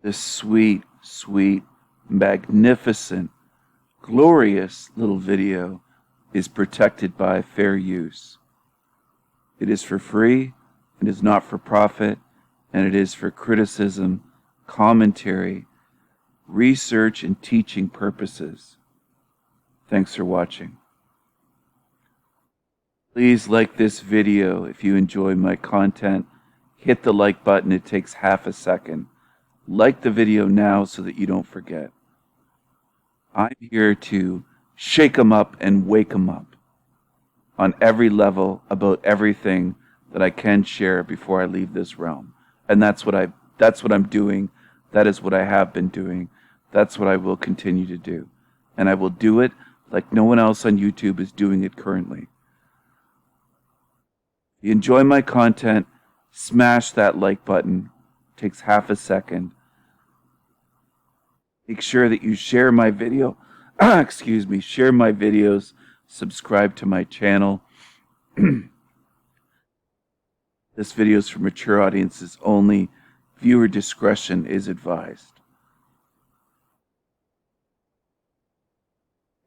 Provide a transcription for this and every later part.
This sweet, sweet, magnificent, glorious little video is protected by fair use. It is for free, it is not for profit, and it is for criticism, commentary, research, and teaching purposes. Thanks for watching. Please like this video if you enjoy my content. Hit the like button, it takes half a second. Like the video now so that you don't forget. I'm here to shake 'em up and wake 'em up on every level about everything that I can share before I leave this realm. And that's what I'm doing. That is what I have been doing. That's what I will continue to do. And I will do it like no one else on YouTube is doing it currently. If you enjoy my content, smash that like button. It takes half a second. Make sure that you share my video. Share my videos. Subscribe to my channel. This video is for mature audiences only. Viewer discretion is advised.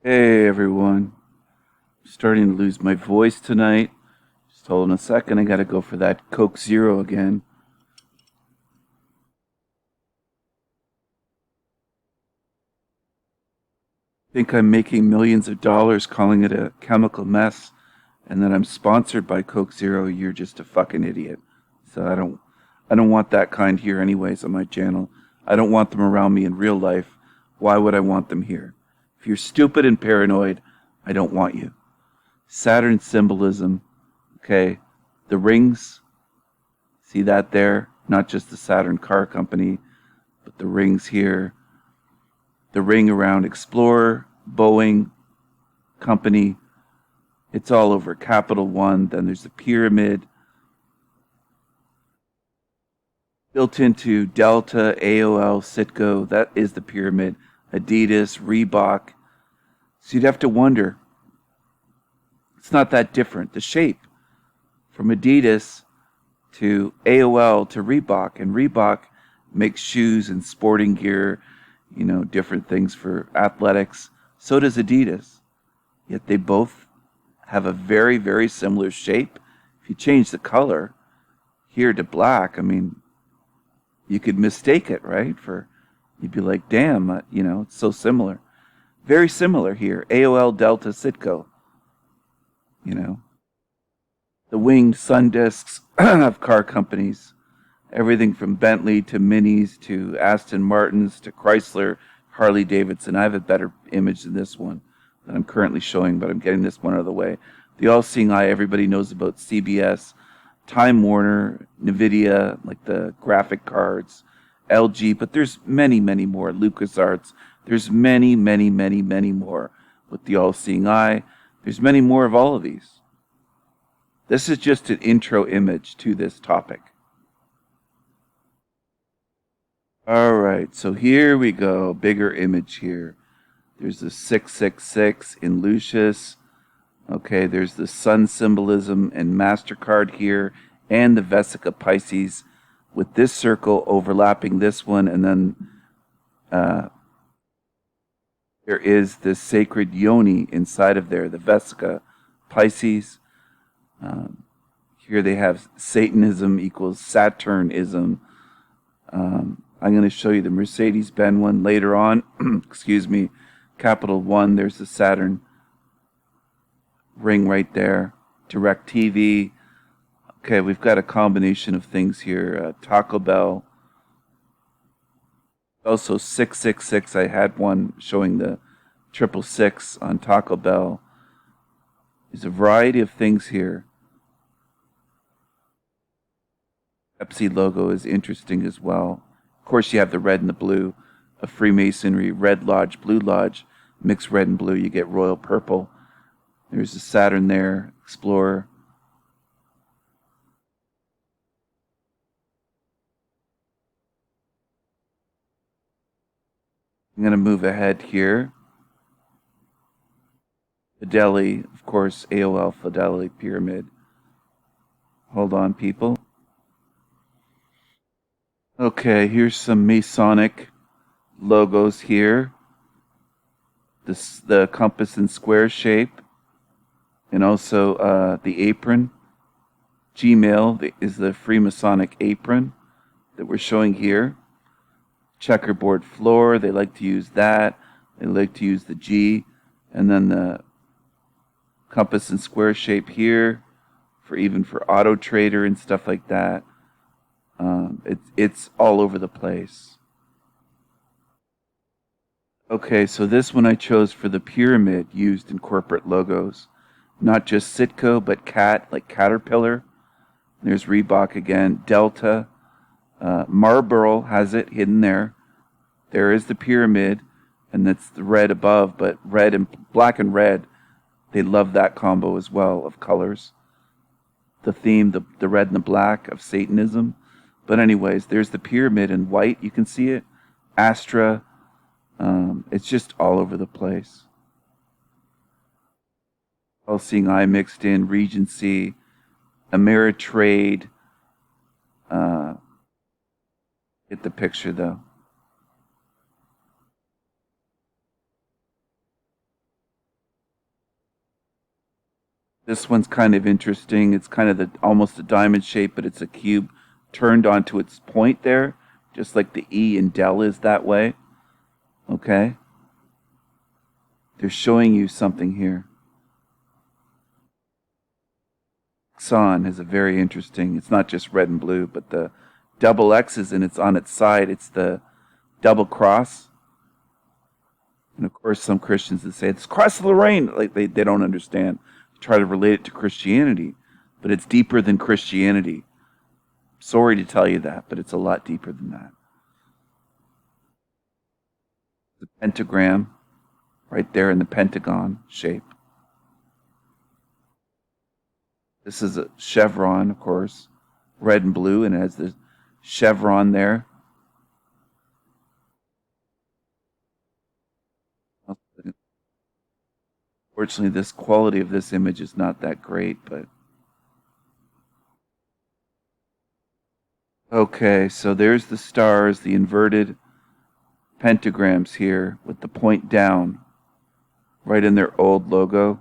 Hey everyone. I'm starting to lose my voice tonight. Just hold on a second. I gotta go for that Coke Zero again. I think I'm making millions of dollars calling it a chemical mess, and then I'm sponsored by Coke Zero. You're just a fucking idiot. So I don't want that kind here anyways on my channel. I don't want them around me in real life. Why would I want them here? If you're stupid and paranoid, I don't want you. Saturn symbolism, okay? The rings, see that there? Not just the Saturn car company, but the rings here. The ring around Explorer, Boeing company. It's all over Capital One. Then there's the pyramid. Built into Delta, AOL, Citgo. That is the pyramid. Adidas, Reebok. So you'd have to wonder. It's not that different. The shape from Adidas to AOL to Reebok. And Reebok makes shoes and sporting gear, different things for athletics. So does Adidas. Yet they both have a very, very similar shape. If you change the color here to black, you could mistake it, right? You'd be like, damn, it's so similar. Very similar here. AOL, Delta, Citgo. The winged sun discs of car companies. Everything from Bentley to Minis to Aston Martins to Chrysler, Harley Davidson. I have a better image than this one that I'm currently showing, but I'm getting this one out of the way. The all-seeing eye, everybody knows about CBS, Time Warner, NVIDIA, like the graphic cards, LG, but there's many, many more. LucasArts, there's many, many, many, many more with the all-seeing eye. There's many more of all of these. This is just an intro image to this topic. Alright, so here we go. Bigger image here. There's the 666 in Lucius. Okay, there's the sun symbolism and MasterCard here, and the Vesica Pisces with this circle overlapping this one, and then there is this sacred yoni inside of there, the Vesica Pisces. Here they have Satanism equals Saturnism. I'm going to show you the Mercedes-Benz one later on. Excuse me. Capital One, there's the Saturn ring right there. DirecTV. Okay, we've got a combination of things here. Taco Bell. Also 666. I had one showing the 666 on Taco Bell. There's a variety of things here. Pepsi logo is interesting as well. Of course, you have the red and the blue of Freemasonry. Red Lodge, Blue Lodge. Mix red and blue, you get royal purple. There's the Saturn there, Explorer. I'm going to move ahead here. Fidelity, of course, AOL Fidelity Pyramid. Hold on, people. Okay, here's some Masonic logos here. The compass and square shape, and also the apron. Gmail is the Freemasonic apron that we're showing here. Checkerboard floor, they like to use that. They like to use the G, and then the compass and square shape here for even for Auto Trader and stuff like that. It's all over the place. Okay, so this one I chose for the pyramid used in corporate logos. Not just Citco, but Cat, like Caterpillar. There's Reebok again. Delta. Marlboro has it hidden there. There is the pyramid, and that's the red above, but red and black and red, they love that combo as well of colors. The theme, the red and the black of Satanism. But anyways, there's the pyramid in white. You can see it. Astra. It's just all over the place. All Seeing Eye mixed in. Regency. Ameritrade. Get the picture though. This one's kind of interesting. It's kind of almost a diamond shape, but it's a cube turned onto its point there, just like the E in Dell is that way. Okay? They're showing you something here. Exxon is a very interesting, it's not just red and blue, but the double X's and it's on its side. It's the double cross. And of course, some Christians that say it's cross of Lorraine, like they don't understand. Try to relate it to Christianity, but it's deeper than Christianity. Sorry to tell you that, but it's a lot deeper than that. The pentagram, right there in the pentagon shape. This is a chevron, of course, red and blue, and it has the chevron there. Fortunately, this quality of this image is not that great, but okay, so there's the stars, the inverted pentagrams here with the point down right in their old logo.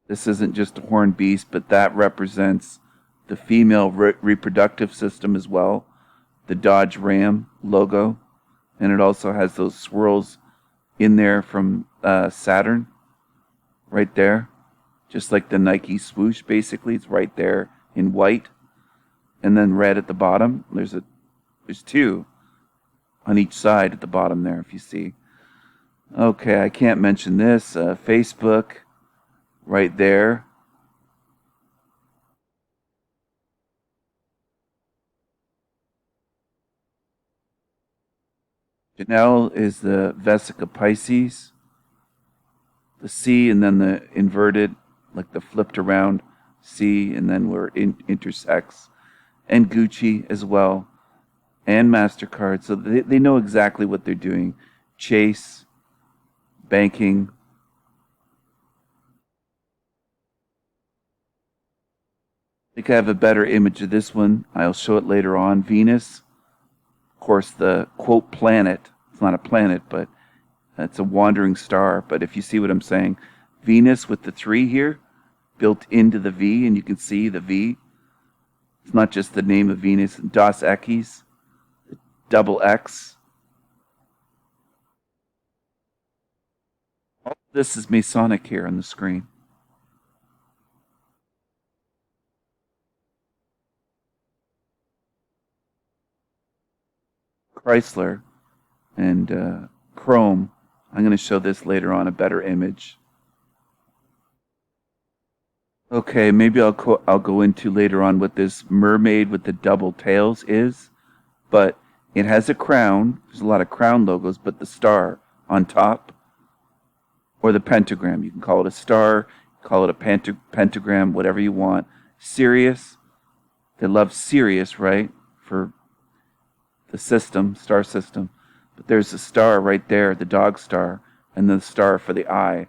This isn't just a horned beast, but that represents the female reproductive system as well, the Dodge Ram logo, and it also has those swirls in there from Saturn, right there, just like the Nike swoosh. Basically, it's right there in white, and then red at the bottom. There's two on each side at the bottom there, if you see. Okay, I can't mention this. Facebook, right there. Janelle is the Vesica Pisces, the C, and then the inverted, like the flipped around C, and then where it intersects. And Gucci as well, and MasterCard. So they know exactly what they're doing. Chase, banking. I think I have a better image of this one. I'll show it later on. Venus, of course, the quote planet. It's not a planet, but it's a wandering star. But if you see what I'm saying, Venus with the 3 here built into the V, and you can see the V. It's not just the name of Venus. Dos Equis, double X. All this is Masonic here on the screen. Chrysler and Chrome. I'm going to show this later on, a better image. Okay, maybe I'll go into later on what this mermaid with the double tails is, but it has a crown. There's a lot of crown logos, but the star on top, or the pentagram. You can call it a star, call it a pentagram, whatever you want. Sirius. They love Sirius, right? For the system, star system. But there's a star right there, the dog star, and the star for the eye.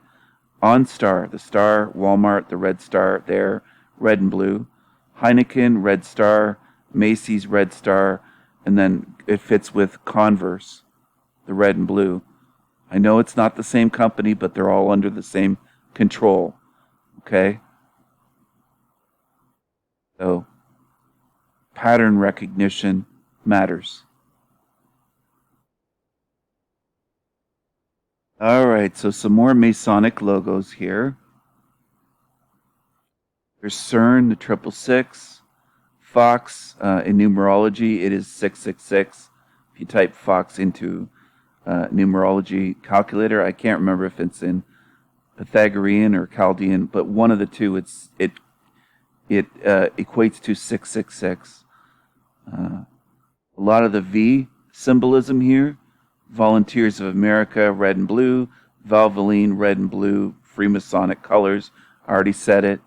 OnStar, the star, Walmart, the red star there, red and blue. Heineken, red star, Macy's Red Star, and then it fits with Converse, the red and blue. I know it's not the same company, but they're all under the same control. Okay? So, pattern recognition matters. All right, so some more Masonic logos here. There's CERN, the 666. Fox, in numerology, it is 666. If you type Fox into numerology calculator, I can't remember if it's in Pythagorean or Chaldean, but one of the two, it equates to 666. A lot of the V symbolism here: Volunteers of America, red and blue; Valvoline, red and blue; Freemasonic colors, I already said it;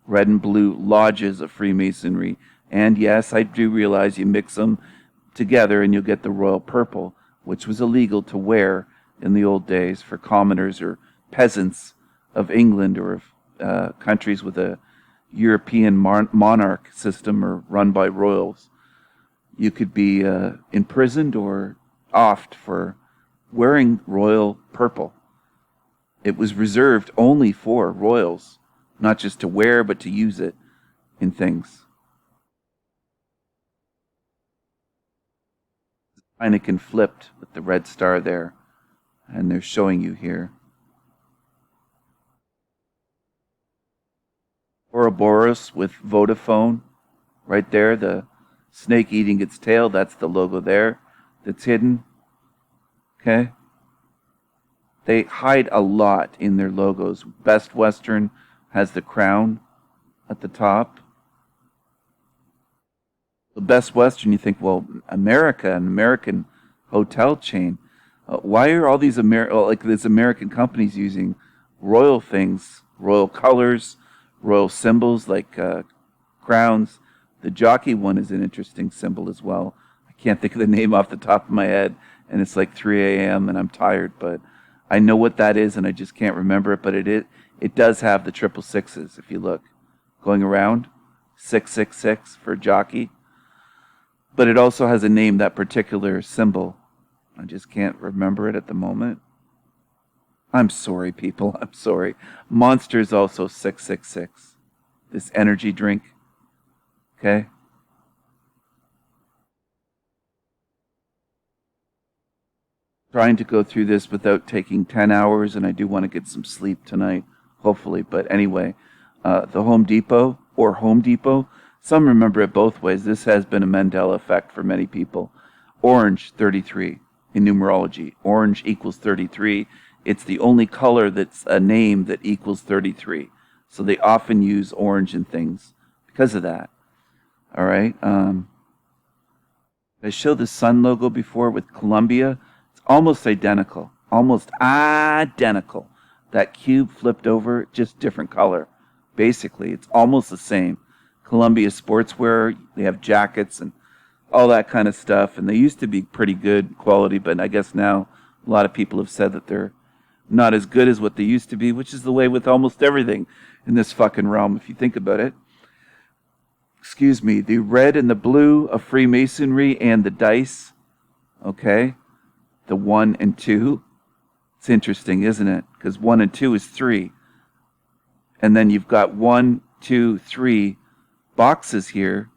red and blue lodges of Freemasonry. And yes, I do realize you mix them together and you'll get the royal purple, which was illegal to wear in the old days for commoners or peasants of England or of countries with a European monarch system or run by royals. You could be imprisoned or offed for wearing royal purple. It was reserved only for royals, not just to wear, but to use it in things. Heineken flipped with the red star there, and they're showing you here. Ouroboros with Vodafone, right there, the snake eating its tail, that's the logo there that's hidden. Okay? They hide a lot in their logos. Best Western has the crown at the top. The Best Western, you think, well, America, an American hotel chain. Why are all these these American companies using royal things, royal colors, royal symbols like crowns? The jockey one is an interesting symbol as well. I can't think of the name off the top of my head, and it's like 3 a.m. and I'm tired, but I know what that is, and I just can't remember it. But it does have the 666s. If you look, going around 666 for jockey. But it also has a name, that particular symbol. I just can't remember it at the moment. I'm sorry, people. I'm sorry. Monster is also 666. This energy drink. Okay? Trying to go through this without taking 10 hours, and I do want to get some sleep tonight, hopefully. But anyway, the Home Depot, or Home Depot, some remember it both ways. This has been a Mandela effect for many people. Orange, 33 in numerology. Orange equals 33. It's the only color that's a name that equals 33. So they often use orange in things because of that. All right. I showed the sun logo before with Columbia. It's almost identical. Almost identical. That cube flipped over, just different color. Basically, it's almost the same. Columbia Sportswear, they have jackets and all that kind of stuff, and they used to be pretty good quality, but I guess now a lot of people have said that they're not as good as what they used to be, which is the way with almost everything in this fucking realm, if you think about it. Excuse me, the red and the blue of Freemasonry and the dice, okay? The 1 and 2. It's interesting, isn't it? Because 1 and 2 is 3. And then you've got 1, 2, 3 boxes here.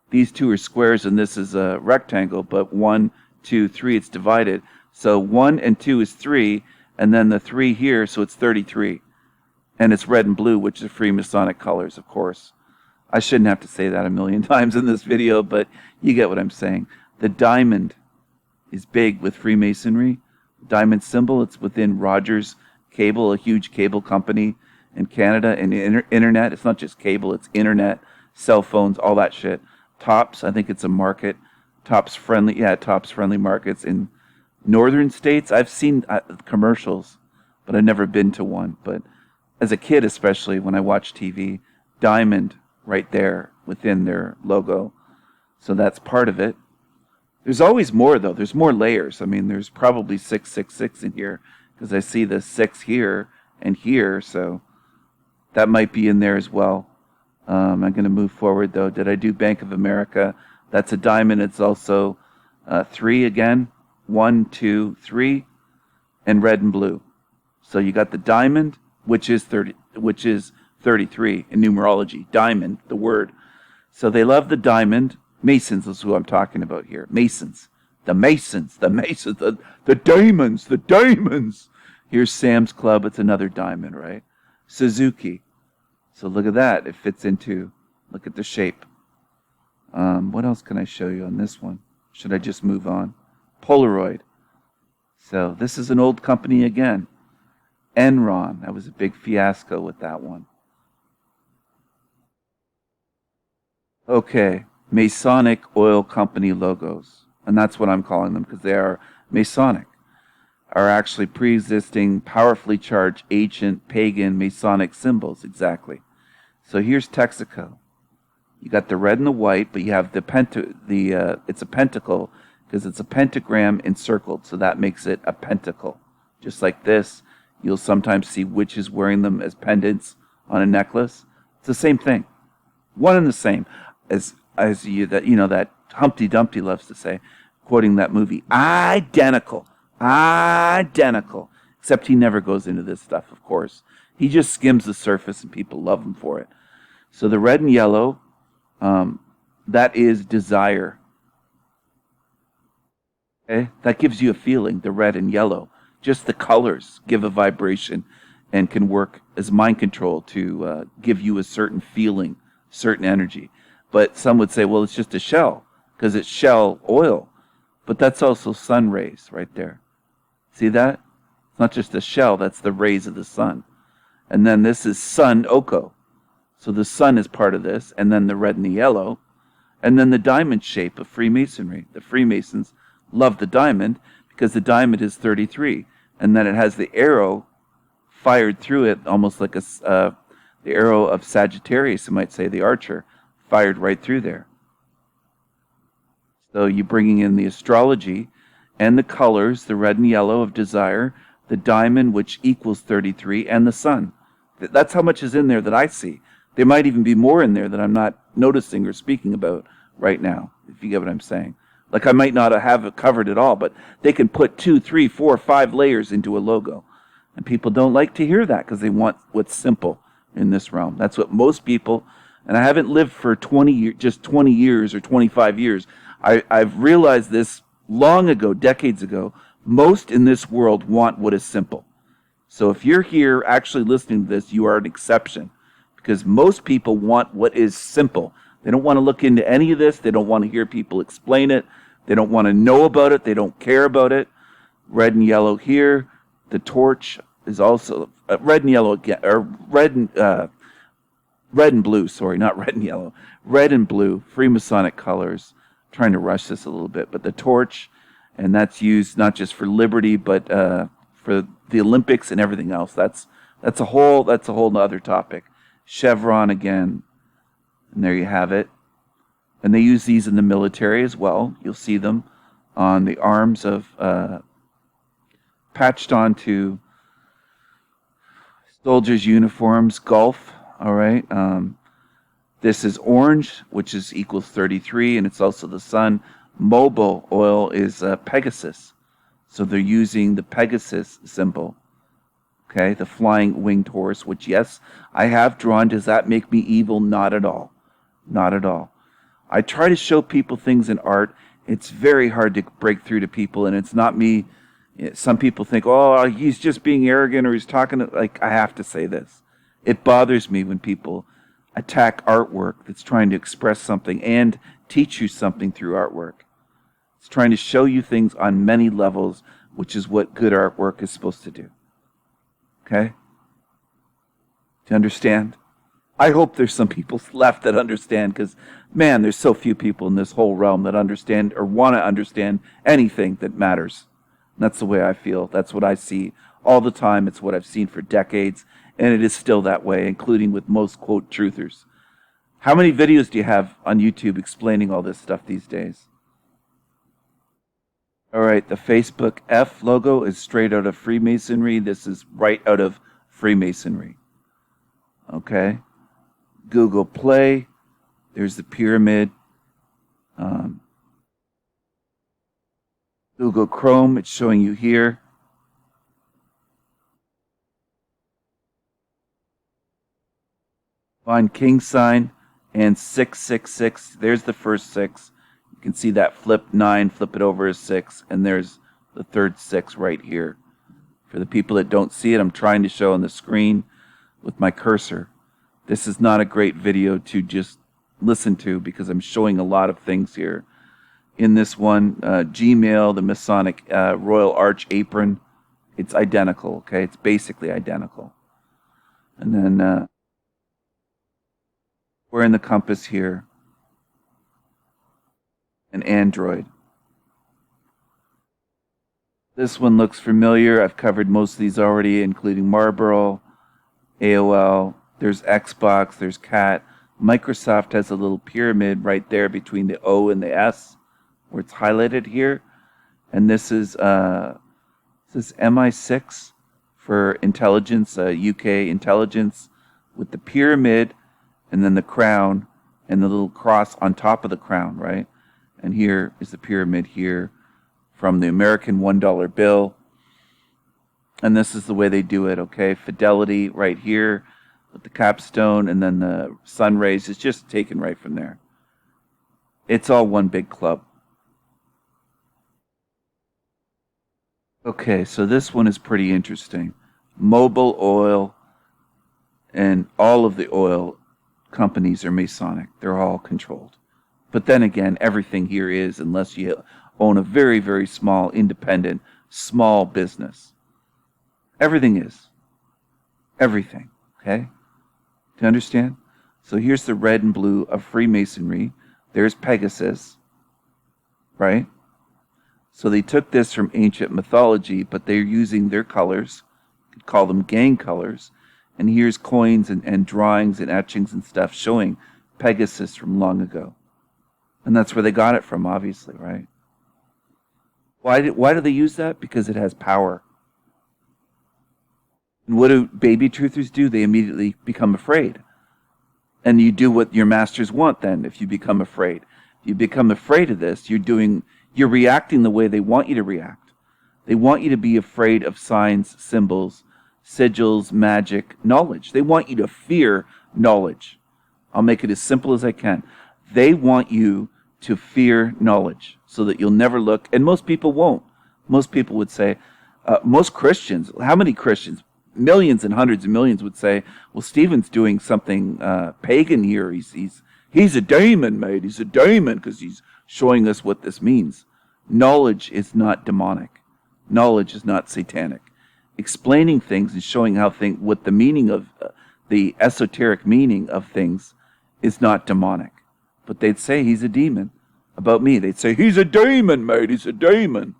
These two are squares and this is a rectangle, but 1, 2, 3, it's divided. So 1 and 2 is 3, and then the 3 here, so it's 33. And it's red and blue, which is Freemasonic colors, of course. I shouldn't have to say that a million times in this video, but you get what I'm saying. The diamond is big with Freemasonry. Diamond symbol, it's within Rogers Cable, a huge cable company in Canada, and internet. It's not just cable, it's internet, cell phones, all that shit. Tops, I think it's a market. Tops friendly markets in northern states. I've seen commercials, but I've never been to one. But as a kid, especially when I watched TV, diamond right there within their logo. So that's part of it. There's always more, though. There's more layers. I mean, there's probably 666 in here because I see the 6 here and here, so that might be in there as well. I'm going to move forward, though. Did I do Bank of America? That's a diamond. It's also 3 again. 1, 2, 3, and red and blue. So you got the diamond, which is 33 in numerology. Diamond, the word. So they love the diamond. Masons is who I'm talking about here. Masons. The Masons. The Masons. The diamonds. The diamonds. Here's Sam's Club. It's another diamond, right? Suzuki. So look at that. It fits into, look at the shape. What else can I show you on this one? Should I just move on? Polaroid. So this is an old company again. Enron. That was a big fiasco with that one. Okay. Masonic oil company logos. And that's what I'm calling them because they are Masonic. Are actually pre-existing, powerfully charged, ancient, pagan, Masonic symbols. Exactly. So here's Texaco. You got the red and the white, but you have it's a pentacle because it's a pentagram encircled, so that makes it a pentacle. Just like this, you'll sometimes see witches wearing them as pendants on a necklace. It's the same thing, one and the same as that Humpty Dumpty loves to say, quoting that movie. Identical, except he never goes into this stuff. Of course, he just skims the surface, and people love him for it. So the red and yellow. That is desire. Okay? That gives you a feeling, the red and yellow. Just the colors give a vibration and can work as mind control to give you a certain feeling, certain energy. But some would say, well, it's just a shell because it's shell oil. But that's also sun rays right there. See that? It's not just a shell, that's the rays of the sun. And then this is sun oko. So the sun is part of this, and then the red and the yellow, and then the diamond shape of Freemasonry. The Freemasons love the diamond because the diamond is 33, and then it has the arrow fired through it, almost like the arrow of Sagittarius, you might say, the archer, fired right through there. So you're bringing in the astrology and the colors, the red and yellow of desire, the diamond, which equals 33, and the sun. That's how much is in there that I see. There might even be more in there that I'm not noticing or speaking about right now, if you get what I'm saying. Like I might not have it covered at all, but they can put 2, 3, 4, 5 layers into a logo. And people don't like to hear that because they want what's simple in this realm. That's what most people, and I haven't lived for 20 years or 25 years. I've realized this long ago, decades ago. Most in this world want what is simple. So if you're here actually listening to this, you are an exception. Because most people want what is simple. They don't want to look into any of this. They don't want to hear people explain it. They don't want to know about it. They don't care about it. Red and yellow here. The torch is also red and yellow again, or red and blue. Sorry, not red and yellow. Red and blue, Freemasonic colors. I'm trying to rush this a little bit, but the torch, and that's used not just for liberty, but for the Olympics and everything else. That's a whole other topic. Chevron again, and there you have it. And they use these in the military as well. You'll see them on the arms of patched onto soldiers' uniforms. Gulf, all right. This is orange, which is equals 33, and it's also the sun. Mobile oil is Pegasus, so they're using the Pegasus symbol. Okay, the flying winged horse, which, yes, I have drawn. Does that make me evil? Not at all. Not at all. I try to show people things in art. It's very hard to break through to people, and it's not me. Some people think, oh, he's just being arrogant or he's talking. Like, I have to say this. It bothers me when people attack artwork that's trying to express something and teach you something through artwork. It's trying to show you things on many levels, which is what good artwork is supposed to do. Okay? Do you understand? I hope there's some people left that understand, because, man, there's so few people in this whole realm that understand or want to understand anything that matters. And that's the way I feel. That's what I see all the time. It's what I've seen for decades, and it is still that way, including with most, quote, truthers. How many videos do you have on YouTube explaining all this stuff these days? All right, the Facebook F logo is straight out of Freemasonry. This is right out of Freemasonry. Okay? Google Play. There's the pyramid. Google Chrome, it's showing you here. Find king sign and 666. There's the first 6. You can see that flip 9, flip it over as 6, and there's the third 6 right here. For the people that don't see it, I'm trying to show on the screen with my cursor. This is not a great video to just listen to because I'm showing a lot of things here. In this one, Gmail, the Masonic Royal Arch apron, it's identical, okay? It's basically identical. And then we're in the compass here. An Android. This one looks familiar. I've covered most of these already, including Marlboro, AOL, there's Xbox, there's Cat. Microsoft has a little pyramid right there between the O and the S, where it's highlighted here. And this is MI6 for intelligence, UK intelligence, with the pyramid and then the crown and the little cross on top of the crown, right? And here is the pyramid here from the American $1 bill. And this is the way they do it, okay? Fidelity right here with the capstone, and then the sun rays is just taken right from there. It's all one big club. Okay, so this one is pretty interesting. Mobil Oil and all of the oil companies are Masonic. They're all controlled. But then again, everything here is, unless you own a very, very small, independent, small business. Everything is. Everything. Okay? Do you understand? So here's the red and blue of Freemasonry. There's Pegasus. Right? So they took this from ancient mythology, but they're using their colors. You could call them gang colors. And here's coins and drawings and etchings and stuff showing Pegasus from long ago. And that's where they got it from, obviously, right? Why do they use that? Because it has power. And what do baby truthers do? They immediately become afraid. And you do what your masters want then if you become afraid. If you become afraid of this, you're reacting the way they want you to react. They want you to be afraid of signs, symbols, sigils, magic, knowledge. They want you to fear knowledge. I'll make it as simple as I can. They want you to fear knowledge so that you'll never look, and most people won't. Most people would say, most Christians, how many Christians? Millions and hundreds of millions would say, well, Stephen's doing something pagan here. He's a demon, mate. He's a demon because he's showing us what this means. Knowledge is not demonic. Knowledge is not satanic. Explaining things and showing what the meaning of the esoteric meaning of things is not demonic. But they'd say he's a demon. About me, they'd say, he's a demon, mate. He's a demon.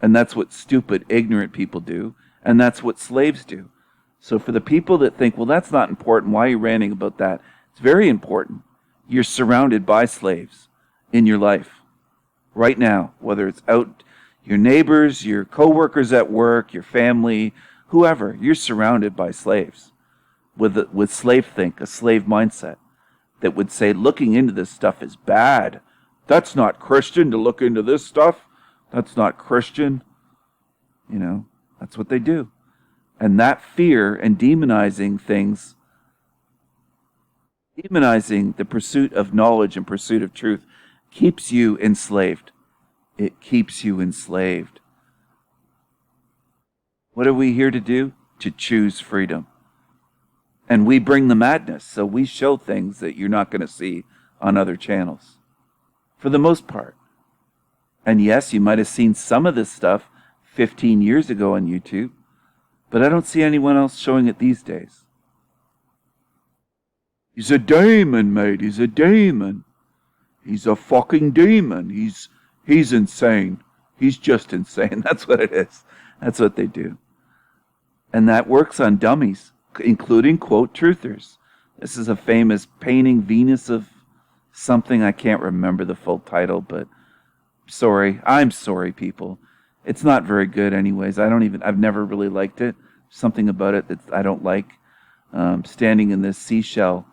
And that's what stupid, ignorant people do. And that's what slaves do. So for the people that think, well, that's not important, why are you ranting about that? It's very important. You're surrounded by slaves in your life right now, whether it's out your neighbors, your co-workers at work, your family, whoever. You're surrounded by slaves with slave think, a slave mindset that would say looking into this stuff is bad. That's not Christian to look into this stuff. That's not Christian. You know, that's what they do. And that fear and demonizing things, demonizing the pursuit of knowledge and pursuit of truth, keeps you enslaved. It keeps you enslaved. What are we here to do? To choose freedom. And we bring the madness, so we show things that you're not going to see on other channels. For the most part. And yes, you might have seen some of this stuff 15 years ago on YouTube, but I don't see anyone else showing it these days. He's a demon, mate. He's a demon. He's a fucking demon. He's insane. He's just insane. That's what it is. That's what they do. And that works on dummies, including, quote, truthers. This is a famous painting, Venus of something. I can't remember the full title, but I'm sorry, people. It's not very good anyways. I've never really liked it. Something about it that I don't like. Standing in this seashell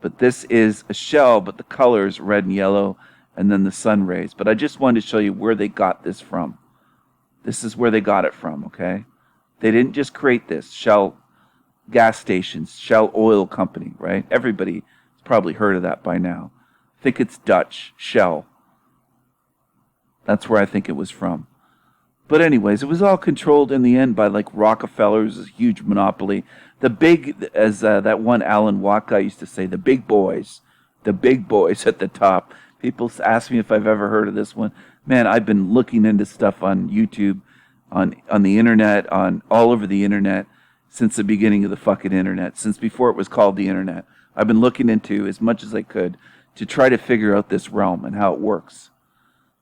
But this is a shell, but the colors red and yellow, and then the sun rays. But I just wanted to show you where they got this from. This is where they got it from, okay? They didn't just create this. Shell gas stations, Shell Oil Company, right? Everybody has probably heard of that by now. I think it's Dutch, Shell. That's where I think it was from. But anyways, it was all controlled in the end by like Rockefeller's a huge monopoly. The big, as that one Alan Watt guy used to say, the big boys at the top. People ask me if I've ever heard of this one. Man, I've been looking into stuff on YouTube, on the internet, on all over the internet since the beginning of the fucking internet, since before it was called the internet. I've been looking into as much as I could to try to figure out this realm and how it works.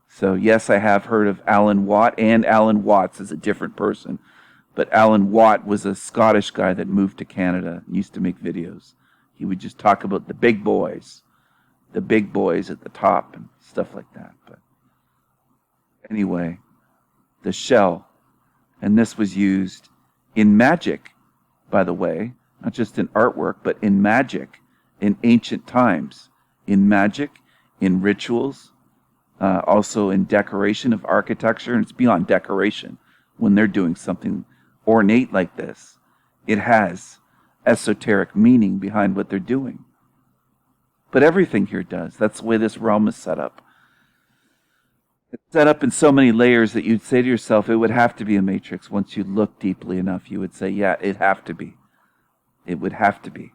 So yes, I have heard of Alan Watt, and Alan Watts is a different person. But Alan Watt was a Scottish guy that moved to Canada and used to make videos. He would just talk about the big boys at the top and stuff like that. But anyway, the shell, and this was used in magic, by the way, not just in artwork, but in magic in ancient times, in magic, in rituals, also in decoration of architecture, and it's beyond decoration. When they're doing something ornate like this, it has esoteric meaning behind what they're doing. But everything here does. That's the way this realm is set up. It's set up in so many layers that you'd say to yourself, it would have to be a matrix. Once you look deeply enough, you would say, yeah, it'd have to be. It would have to be.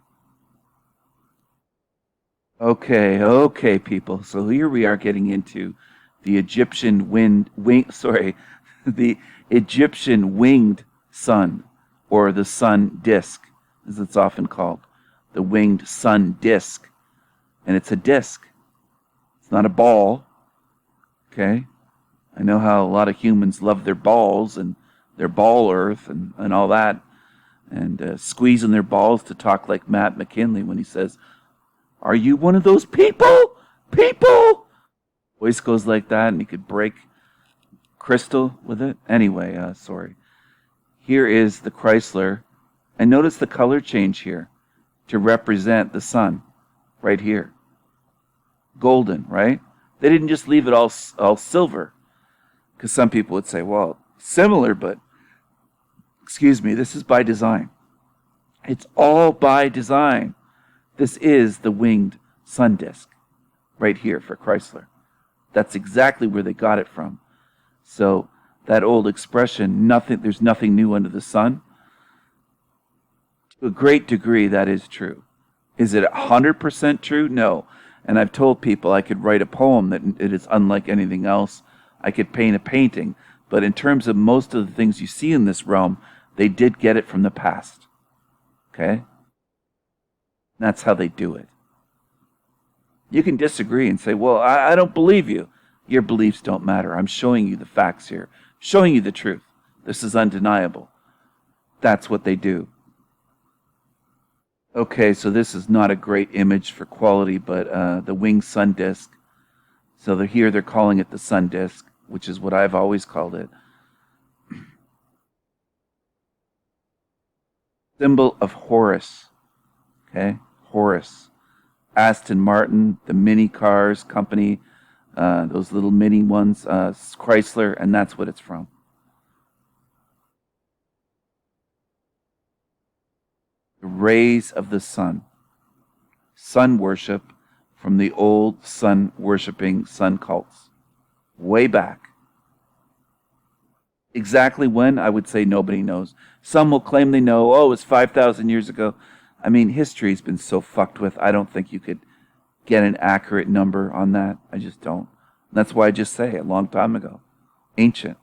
Okay, people. So here we are getting into the Egyptian the Egyptian winged sun, or the sun disk, as it's often called, the winged sun disk. And it's a disk. It's not a ball. Okay? I know how a lot of humans love their balls and their ball earth and all that, and squeezing their balls to talk like Matt McKinley when he says, "Are you one of those people? People!" Voice goes like that, and he could break crystal with it. Anyway, sorry. Here is the Chrysler, and notice the color change here to represent the sun, right here. Golden, right? They didn't just leave it all silver, because some people would say, well, similar, but excuse me, this is by design. It's all by design. This is the winged sun disk right here for Chrysler. That's exactly where they got it from. So that old expression, there's nothing new under the sun, to a great degree that is true. Is it 100% true? No. And I've told people I could write a poem that it is unlike anything else. I could paint a painting. But in terms of most of the things you see in this realm, they did get it from the past. Okay? That's how they do it. You can disagree and say, well, I don't believe you. Your beliefs don't matter. I'm showing you the facts here. Showing you the truth. This is undeniable. That's what they do. Okay, so this is not a great image for quality, but the winged sun disk. So they're calling it the sun disk, which is what I've always called it. Symbol of Horus. Okay, Horus. Aston Martin, the mini cars company, those little mini ones, Chrysler, and that's what it's from. The rays of the sun. Sun worship from the old sun-worshipping sun cults. Way back. Exactly when, I would say nobody knows. Some will claim they know, oh, it was 5,000 years ago. I mean, history's been so fucked with, I don't think you could get an accurate number on that. I just don't. That's why I just say a long time ago. Ancient.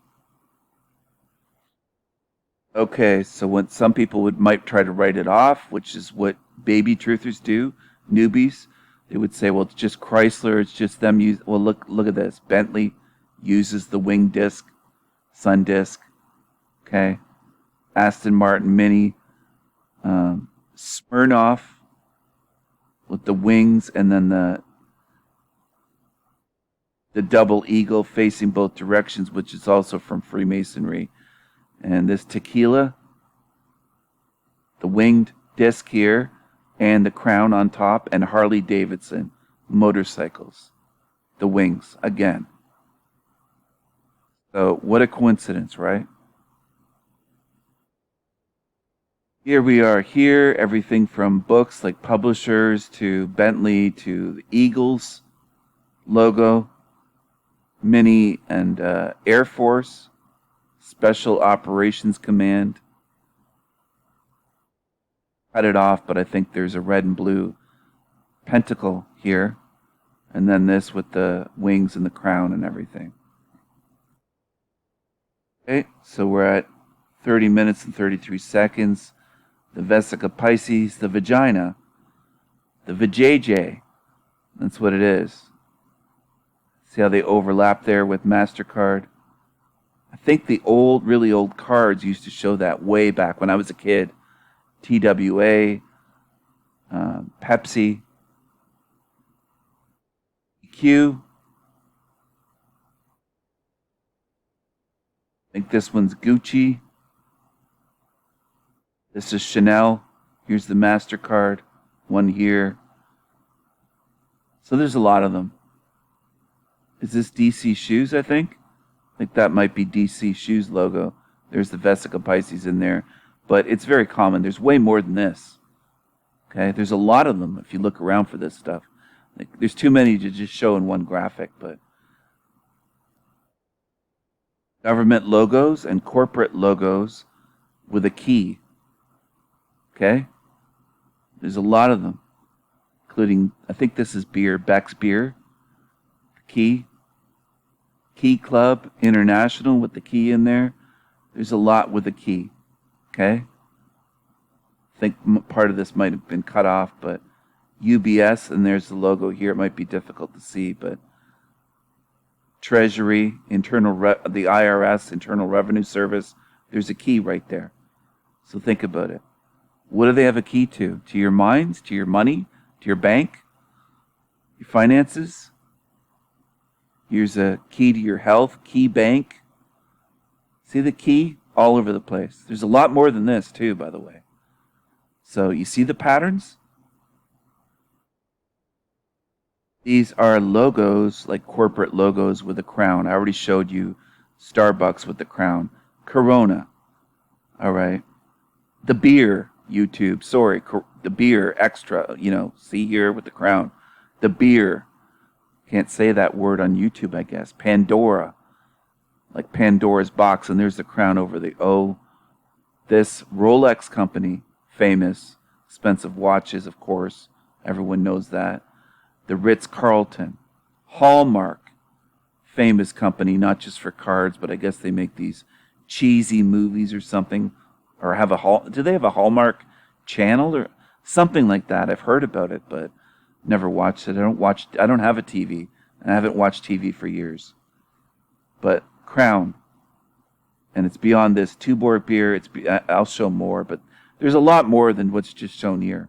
Okay, so when some people might try to write it off, which is what baby truthers do, newbies, they would say, well, it's just Chrysler, it's just them. Well, look at this. Bentley uses the winged disc, sun disc. Okay, Aston Martin Mini, Smirnoff with the wings, and then the double eagle facing both directions, which is also from Freemasonry. And this tequila, the winged disc here, and the crown on top, and Harley Davidson motorcycles, the wings again. So what a coincidence, right? Here we are here, everything from books like Publishers to Bentley to the Eagles logo, Mini and Air Force, Special Operations Command. Cut it off, but I think there's a red and blue pentacle here. And then this with the wings and the crown and everything. Okay, so we're at 30 minutes and 33 seconds. The Vesica Pisces, the vagina, the vajayjay. That's what it is. See how they overlap there with MasterCard? I think the old, really old cards used to show that way back when I was a kid. TWA, Pepsi, Q. I think this one's Gucci. This is Chanel. Here's the MasterCard. One here. So there's a lot of them. Is this DC Shoes, I think? I think that might be DC Shoes logo. There's the Vesica Pisces in there. But it's very common. There's way more than this. Okay? There's a lot of them if you look around for this stuff. Like, there's too many to just show in one graphic, but government logos and corporate logos with a key. Okay? There's a lot of them, including, I think this is beer, Beck's Beer, Key Club International with the key in there. There's a lot with the key. Okay? I think part of this might have been cut off, but UBS, and there's the logo here. It might be difficult to see, but Treasury, the IRS, Internal Revenue Service, there's a key right there. So think about it. What do they have a key to? To your minds? To your money? To your bank? Your finances? Here's a key to your health, key bank. See the key? All over the place. There's a lot more than this too, by the way. So you see the patterns? These are logos, like corporate logos with a crown. I already showed you Starbucks with the crown. Corona. All right. The beer, YouTube. Sorry, the beer extra, see here with the crown. The beer. Can't say that word on YouTube, I guess. Pandora. Like Pandora's box, and there's the crown over the O. This Rolex company, famous, expensive watches, of course. Everyone knows that. The Ritz-Carlton. Hallmark, famous company, not just for cards, but I guess they make these cheesy movies or something. Or do they have a Hallmark channel or something like that? I've heard about it, but never watched it. I don't have a TV, and I haven't watched TV for years. But crown, and it's beyond this. Tuborg beer. I'll show more, but there's a lot more than what's just shown here.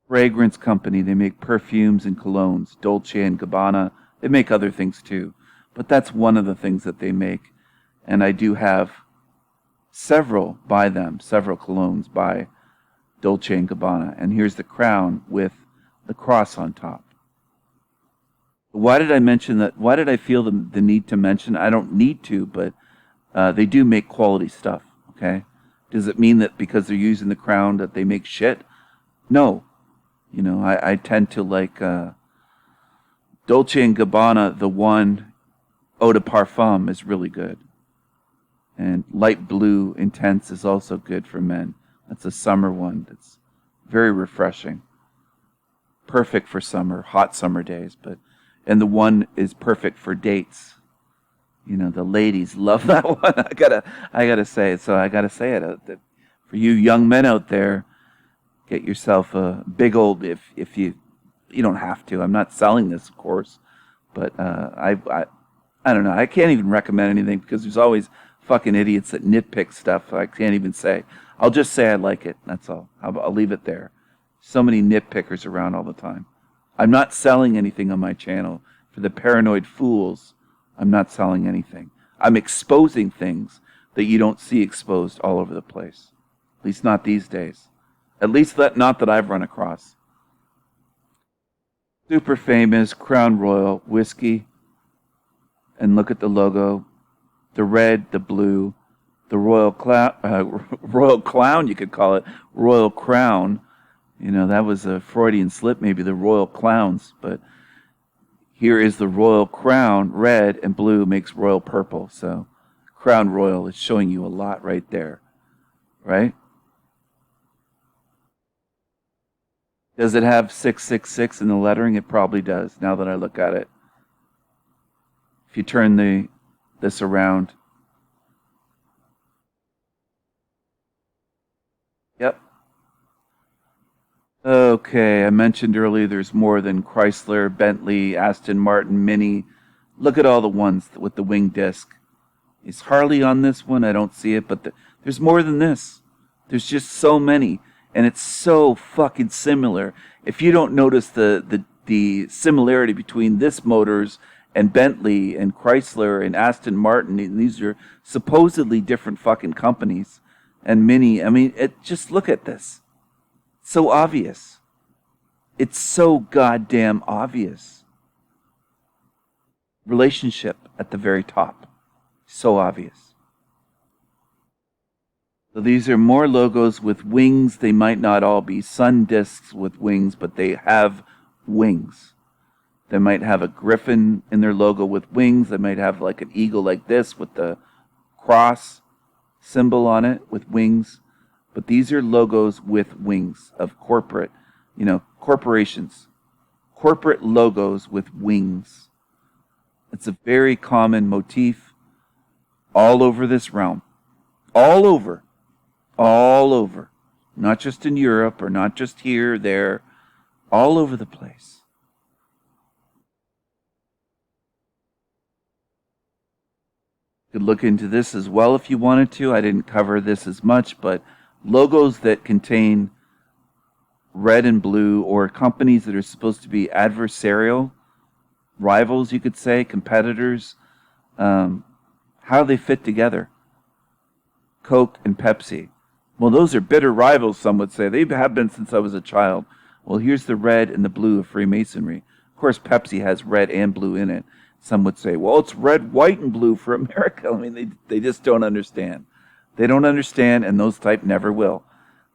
Fragrance company. They make perfumes and colognes. Dolce and Gabbana. They make other things too, but that's one of the things that they make. And I do have several colognes by Dolce and Gabbana. And here's the crown with the cross on top. Why did I mention that? Why did I feel the need to mention? I don't need to, but they do make quality stuff, okay? Does it mean that because they're using the crown that they make shit? No. I tend to like Dolce & Gabbana, the one Eau de Parfum is really good. And Light Blue Intense is also good for men. That's a summer one that's very refreshing. Perfect for summer, hot summer days, and the one is perfect for dates. The ladies love that one. I gotta say it. So I gotta say it. That for you young men out there, get yourself a big old. If you don't have to. I'm not selling this, of course, but I don't know. I can't even recommend anything because there's always fucking idiots that nitpick stuff. I can't even say. I'll just say I like it. That's all. I'll leave it there. So many nitpickers around all the time. I'm not selling anything on my channel. For the paranoid fools, I'm not selling anything. I'm exposing things that you don't see exposed all over the place. At least not these days. At least not that I've run across. Super famous Crown Royal whiskey. And look at the logo. The red, the blue, the royal clown, you could call it. Royal crown. You know, that was a Freudian slip, maybe the royal clowns. But here is the royal crown. Red and blue makes royal purple. So Crown Royal is showing you a lot right there. Right? Does it have 666 in the lettering? It probably does, now that I look at it. If you turn this around. Yep. Okay, I mentioned earlier there's more than Chrysler, Bentley, Aston Martin, Mini. Look at all the ones with the wing disc. Is Harley on this one? I don't see it, but there's more than this. There's just so many, and it's so fucking similar. If you don't notice the similarity between this motors and Bentley and Chrysler and Aston Martin, and these are supposedly different fucking companies, and Mini, I mean, just look at this. So obvious. It's so goddamn obvious. Relationship at the very top. So obvious. So these are more logos with wings. They might not all be sun discs with wings, but they have wings. They might have a griffin in their logo with wings. They might have like an eagle like this with the cross symbol on it with wings. But these are logos with wings of corporate, corporations. Corporate logos with wings. It's a very common motif all over this realm. All over. All over. Not just in Europe or not just here, there. All over the place. You could look into this as well if you wanted to. I didn't cover this as much, but logos that contain red and blue, or companies that are supposed to be adversarial, rivals, you could say, competitors, how they fit together. Coke and Pepsi. Well, those are bitter rivals, some would say. They have been since I was a child. Well, here's the red and the blue of Freemasonry. Of course, Pepsi has red and blue in it. Some would say, well, it's red, white, and blue for America. I mean, they just don't understand. They don't understand, and those type never will.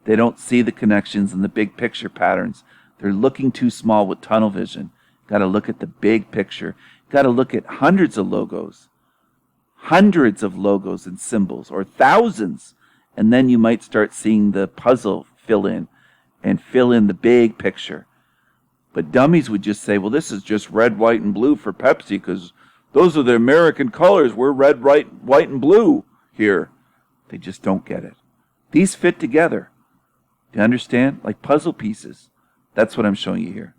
They don't see the connections and the big picture patterns. They're looking too small with tunnel vision. Got to look at the big picture. Got to look at hundreds of logos and symbols, or thousands, and then you might start seeing the puzzle fill in the big picture. But dummies would just say, well, this is just red, white, and blue for Pepsi because those are the American colors. We're red, white, and blue here. They just don't get it. These fit together. Do you understand? Like puzzle pieces. That's what I'm showing you here.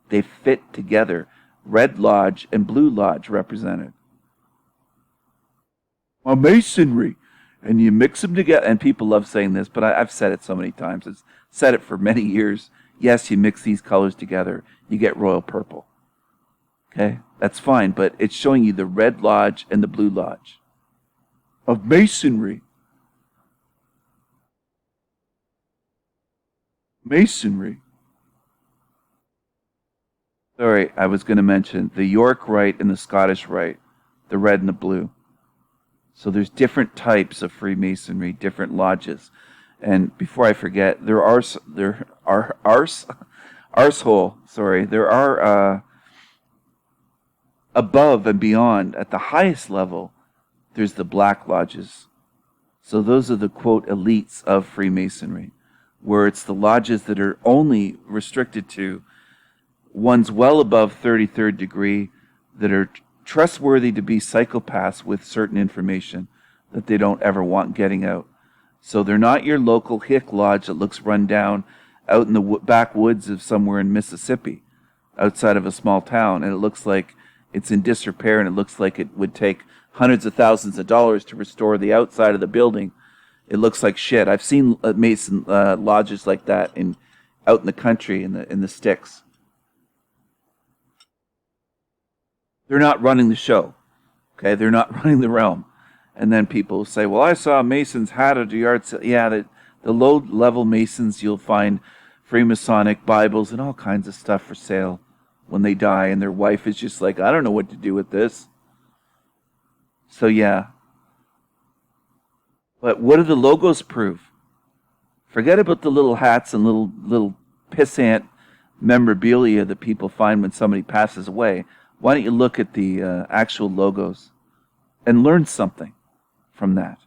They fit together. Red Lodge and Blue Lodge represented. Well, Masonry. And you mix them together. And people love saying this, but I've said it so many times. I've said it for many years. Yes, you mix these colors together, you get royal purple. Okay? That's fine, but it's showing you the Red Lodge and the Blue Lodge of Masonry. Masonry. Sorry, I was going to mention the York Rite and the Scottish Rite, the red and the blue. So there's different types of Freemasonry, different lodges. And before I forget, there are above and beyond, at the highest level, there's the black lodges. So those are the, quote, elites of Freemasonry, where it's the lodges that are only restricted to ones well above 33rd degree that are trustworthy to be psychopaths with certain information that they don't ever want getting out. So they're not your local hick lodge that looks run down out in the backwoods of somewhere in Mississippi, outside of a small town, and it looks like it's in disrepair, and it looks like it would take hundreds of thousands of dollars to restore the outside of the building. It looks like shit. I've seen Mason lodges like that out in the country, in the sticks. They're not running the show. Okay, they're not running the realm. And then people say, well, I saw Mason's hat at a yard sale. Yeah, The low-level Masons, you'll find Freemasonic Bibles and all kinds of stuff for sale when they die, and their wife is just like, I don't know what to do with this. So yeah. But what do the logos prove? Forget about the little hats and little pissant memorabilia that people find when somebody passes away. Why don't you look at the actual logos and learn something from that?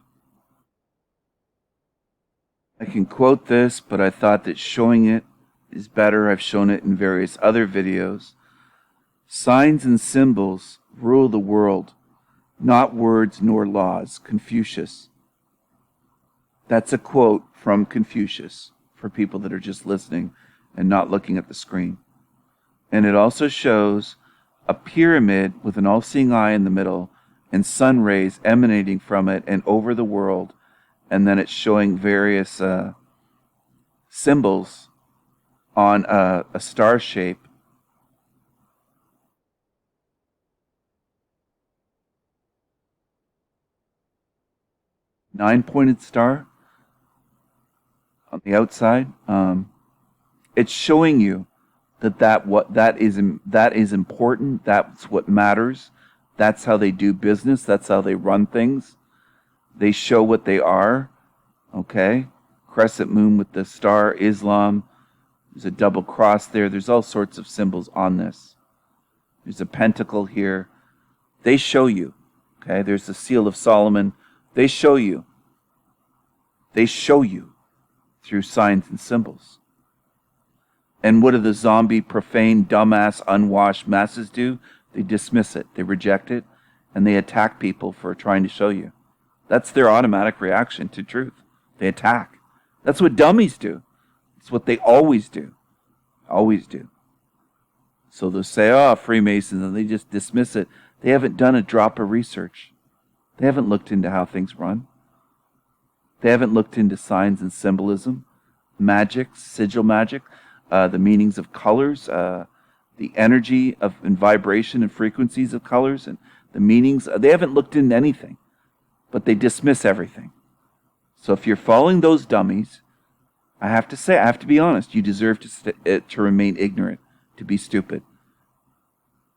I can quote this, but I thought that showing it is better. I've shown it in various other videos. Signs and symbols rule the world, not words nor laws. Confucius. That's a quote from Confucius for people that are just listening and not looking at the screen. And it also shows a pyramid with an all-seeing eye in the middle and sun rays emanating from it and over the world. And then it's showing various symbols on a star shape. Nine-pointed star on the outside. It's showing you that is important. That's what matters. That's how they do business. That's how they run things. They show what they are. Okay, crescent moon with the star, Islam. There's a double cross there. There's all sorts of symbols on this. There's a pentacle here. They show you. Okay, there's the seal of Solomon. They show you. They show you through signs and symbols. And what do the zombie, profane, dumbass, unwashed masses do? They dismiss it. They reject it. And they attack people for trying to show you. That's their automatic reaction to truth. They attack. That's what dummies do. It's what they always do. Always do. So they'll say, oh, Freemasons, and they just dismiss it. They haven't done a drop of research. They haven't looked into how things run. They haven't looked into signs and symbolism, magic, sigil magic, the meanings of colors, the energy of and vibration and frequencies of colors, and the meanings. They haven't looked into anything, but they dismiss everything. So if you're following those dummies, I have to be honest, you deserve to remain ignorant, to be stupid,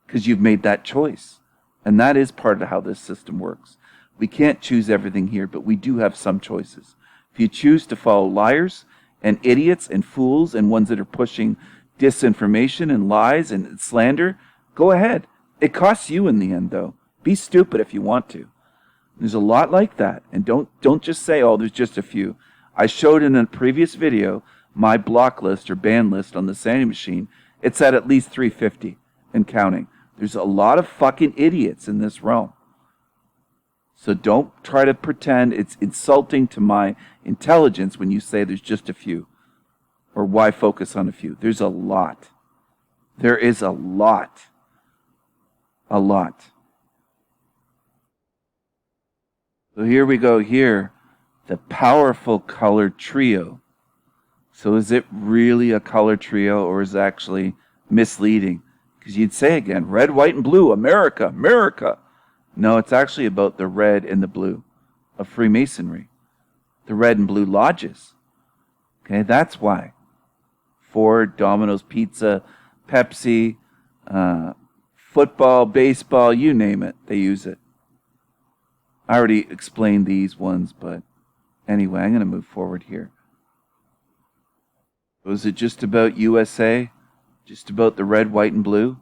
because you've made that choice. And that is part of how this system works. We can't choose everything here, but we do have some choices. If you choose to follow liars and idiots and fools and ones that are pushing disinformation and lies and slander, go ahead. It costs you in the end, though. Be stupid if you want to. There's a lot like that. And don't just say, oh, there's just a few. I showed in a previous video my block list or ban list on the Sandy Machine. It's at least 350 and counting. There's a lot of fucking idiots in this realm. So don't try to pretend it's insulting to my intelligence when you say there's just a few. Or why focus on a few? There's a lot. There is a lot. A lot. So here we go here. The powerful color trio. So is it really a color trio or is it actually misleading? Because you'd say again, red, white, and blue, America, America. No, it's actually about the red and the blue of Freemasonry. The red and blue lodges. Okay, that's why. Ford, Domino's Pizza, Pepsi, football, baseball, you name it, they use it. I already explained these ones, but anyway, I'm going to move forward here. Was it just about USA? Just about the red, white, and blue?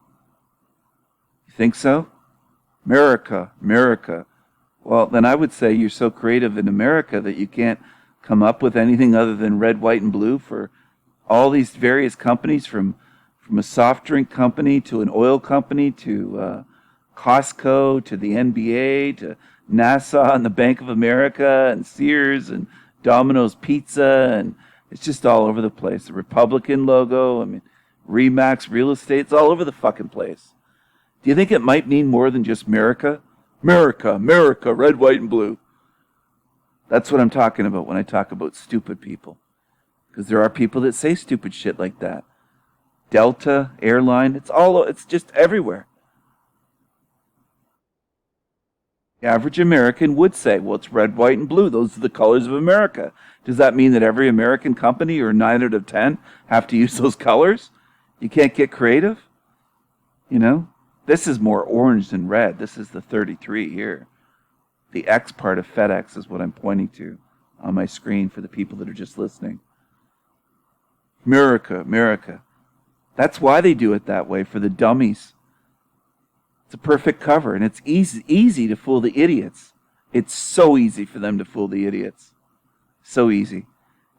You think so? America, America. Well, then I would say you're so creative in America that you can't come up with anything other than red, white, and blue for all these various companies, from a soft drink company to an oil company to Costco to the NBA to NASA and the Bank of America and Sears and Domino's Pizza, and it's just all over the place. The Republican logo, I mean, Remax Real Estate, it's all over the fucking place. Do you think it might mean more than just America? America, America, red, white, and blue. That's what I'm talking about when I talk about stupid people. Because there are people that say stupid shit like that. Delta, airline, it's just everywhere. The average American would say, well, it's red, white, and blue. Those are the colors of America. Does that mean that every American company or 9 out of 10 have to use those colors? You can't get creative? You know? This is more orange than red. This is the 33 here. The X part of FedEx is what I'm pointing to on my screen for the people that are just listening. America, America. That's why they do it that way, for the dummies. It's a perfect cover, and it's easy to fool the idiots. It's so easy for them to fool the idiots. So easy.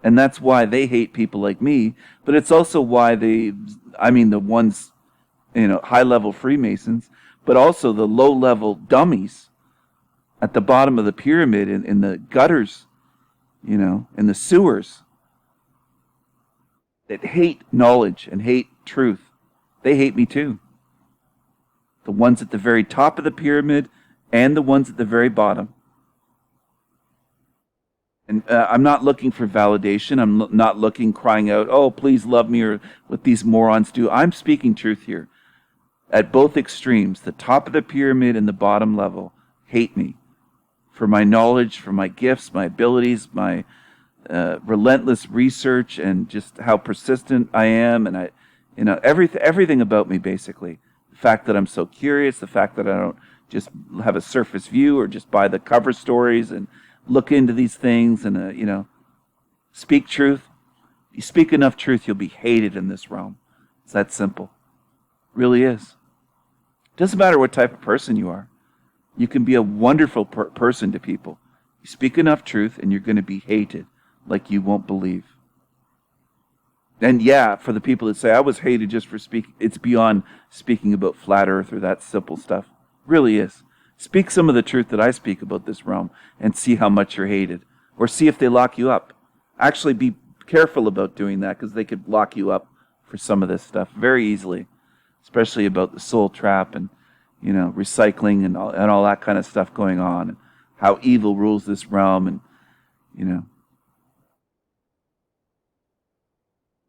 And that's why they hate people like me, but it's also why the ones, high-level Freemasons, but also the low-level dummies at the bottom of the pyramid in the gutters, in the sewers, that hate knowledge and hate truth. They hate me too. The ones at the very top of the pyramid and the ones at the very bottom. And I'm not looking for validation. I'm not crying out, oh, please love me, or what these morons do. I'm speaking truth here. At both extremes, the top of the pyramid and the bottom level, hate me for my knowledge, for my gifts, my abilities, my relentless research, and just how persistent I am, and everything about me, basically. The fact that I'm so curious, the fact that I don't just have a surface view or just buy the cover stories and look into these things and, speak truth. If you speak enough truth, you'll be hated in this realm. It's that simple. It really is. It doesn't matter what type of person you are. You can be a wonderful person to people. You speak enough truth and you're going to be hated like you won't believe. And yeah, for the people that say, I was hated just for speaking, it's beyond speaking about flat earth or that simple stuff. It really is. Speak some of the truth that I speak about this realm and see how much you're hated. Or see if they lock you up. Actually, be careful about doing that, because they could lock you up for some of this stuff very easily. Especially about the soul trap and, recycling and all that kind of stuff going on. And how evil rules this realm and,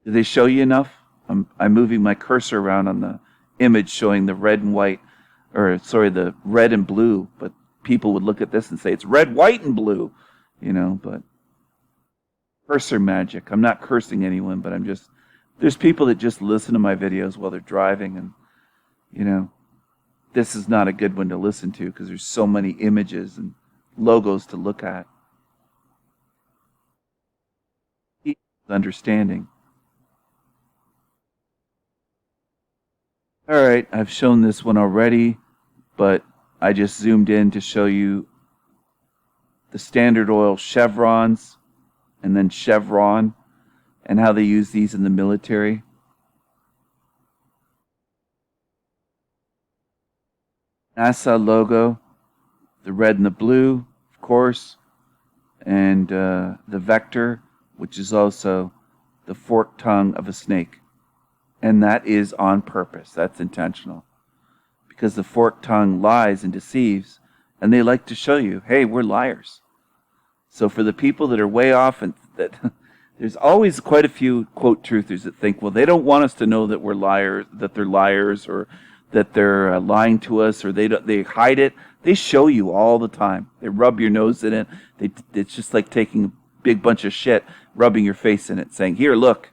Do they show you enough? I'm moving my cursor around on the image showing the red and white, the red and blue, but people would look at this and say it's red, white, and blue, but cursor magic. I'm not cursing anyone, but there's people that just listen to my videos while they're driving, and, this is not a good one to listen to because there's so many images and logos to look at. Understanding. All right, I've shown this one already, but I just zoomed in to show you the Standard Oil chevrons and then chevron and how they use these in the military. NASA logo, the red and the blue, of course, and the vector, which is also the forked tongue of a snake. And that is on purpose. That's intentional. Because the forked tongue lies and deceives, and they like to show you, hey, we're liars. So for the people that are way off, and that there's always quite a few quote truthers that think, well, they don't want us to know that we're liars, that they're liars, or that they're lying to us, or they hide it. They show you all the time. They rub your nose in it. It's just like taking a big bunch of shit, rubbing your face in it, saying, here, look.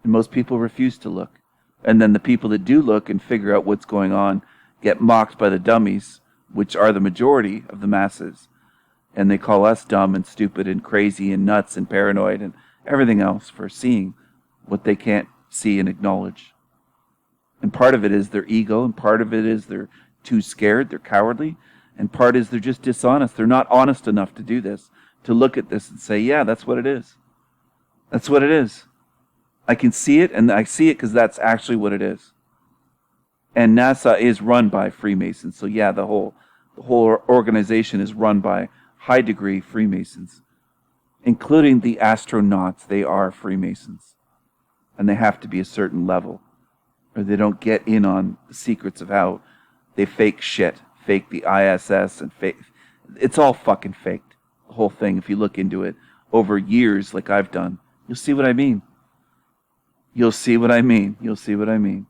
And most people refuse to look. And then the people that do look and figure out what's going on get mocked by the dummies, which are the majority of the masses. And they call us dumb and stupid and crazy and nuts and paranoid and everything else for seeing what they can't see and acknowledge. And part of it is their ego, and part of it is they're too scared, they're cowardly, and part is they're just dishonest. They're not honest enough to do this, to look at this and say, yeah, that's what it is. That's what it is. I can see it, and I see it because that's actually what it is. And NASA is run by Freemasons. So yeah, the whole organization is run by high-degree Freemasons, including the astronauts. They are Freemasons, and they have to be a certain level, or they don't get in on the secrets of how they fake shit, fake the ISS, and fake. It's all fucking faked. The whole thing. If you look into it over years, like I've done, you'll see what I mean. You'll see what I mean. You'll see what I mean.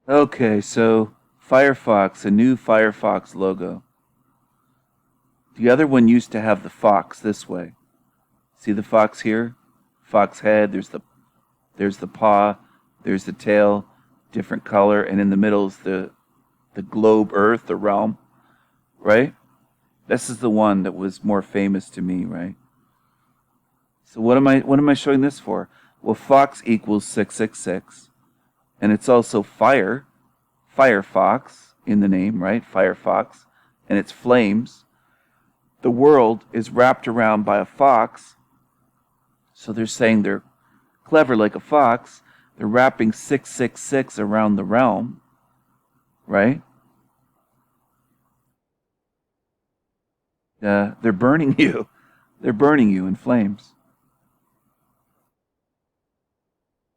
Okay, so Firefox, a new Firefox logo. The other one used to have the fox this way. See the fox here? Fox head, there's the paw, there's the tail, different color, and in the middle is the globe earth, the realm, right? This is the one that was more famous to me, right? So what am I showing this for? Well, fox equals 666, and it's also Firefox in the name, right? Firefox, and it's flames. The world is wrapped around by a fox, so they're saying they're clever like a fox. They're wrapping 666 around the realm, right? They're burning you. They're burning you in flames.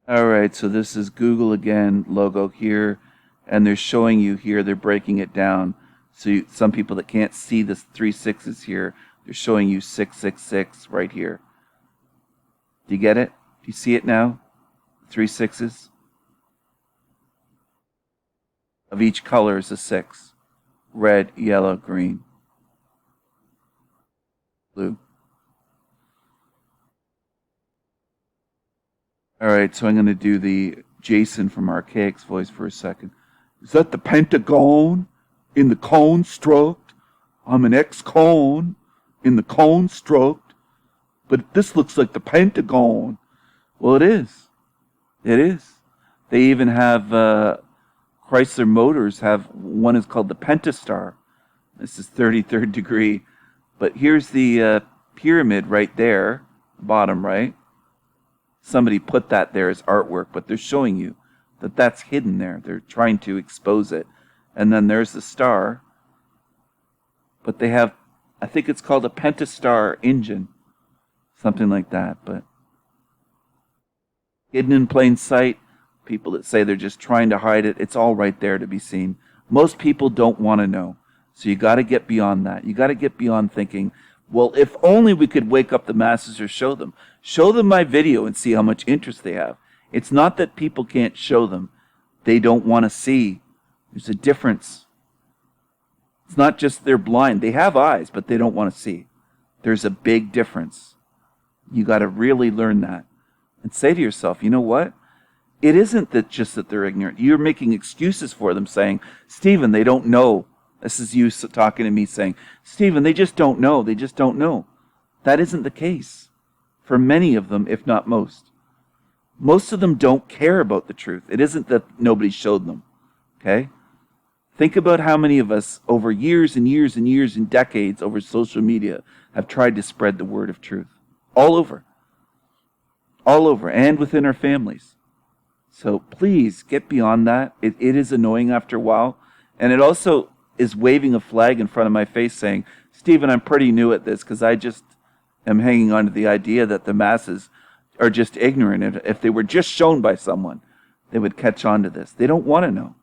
All right, so this is Google again, logo here, and they're showing you here, they're breaking it down. So some people that can't see the 3 6s here, they're showing you 666 right here. Do you get it? Do you see it now? 3 6s. Of each color is a 6. Red, yellow, green, blue. All right, so I'm going to do the Jason from Archaic's voice for a second. Is that the pentagon in the construct? I'm an ex-con in the construct, but this looks like the pentagon. Well, it is. It is. They even have Chrysler Motors have one is called the Pentastar. This is 33rd degree, but here's the pyramid right there, bottom right. Somebody put that there as artwork, but they're showing you that that's hidden there. They're trying to expose it. And then there's the star. But they have, I think it's called a Pentastar engine. Something like that. But hidden in plain sight. People that say they're just trying to hide it. It's all right there to be seen. Most people don't want to know. So you got to get beyond that. You got to get beyond thinking, well, if only we could wake up the masses or show them. Show them my video and see how much interest they have. It's not that people can't show them. They don't want to see. There's a difference. It's not just they're blind. They have eyes, but they don't want to see. There's a big difference. You got to really learn that. And say to yourself, you know what? It isn't that just that they're ignorant. You're making excuses for them saying, Stephen, they don't know. This is you talking to me saying, Stephen, they just don't know. They just don't know. That isn't the case for many of them, if not most. Most of them don't care about the truth. It isn't that nobody showed them. Okay? Think about how many of us over years and years and years and decades over social media have tried to spread the word of truth. All over. All over. And within our families. So please get beyond that. It is annoying after a while. And it also is waving a flag in front of my face saying, Stephen, I'm pretty new at this because I just am hanging on to the idea that the masses are just ignorant. And if they were just shown by someone, they would catch on to this. They don't want to know.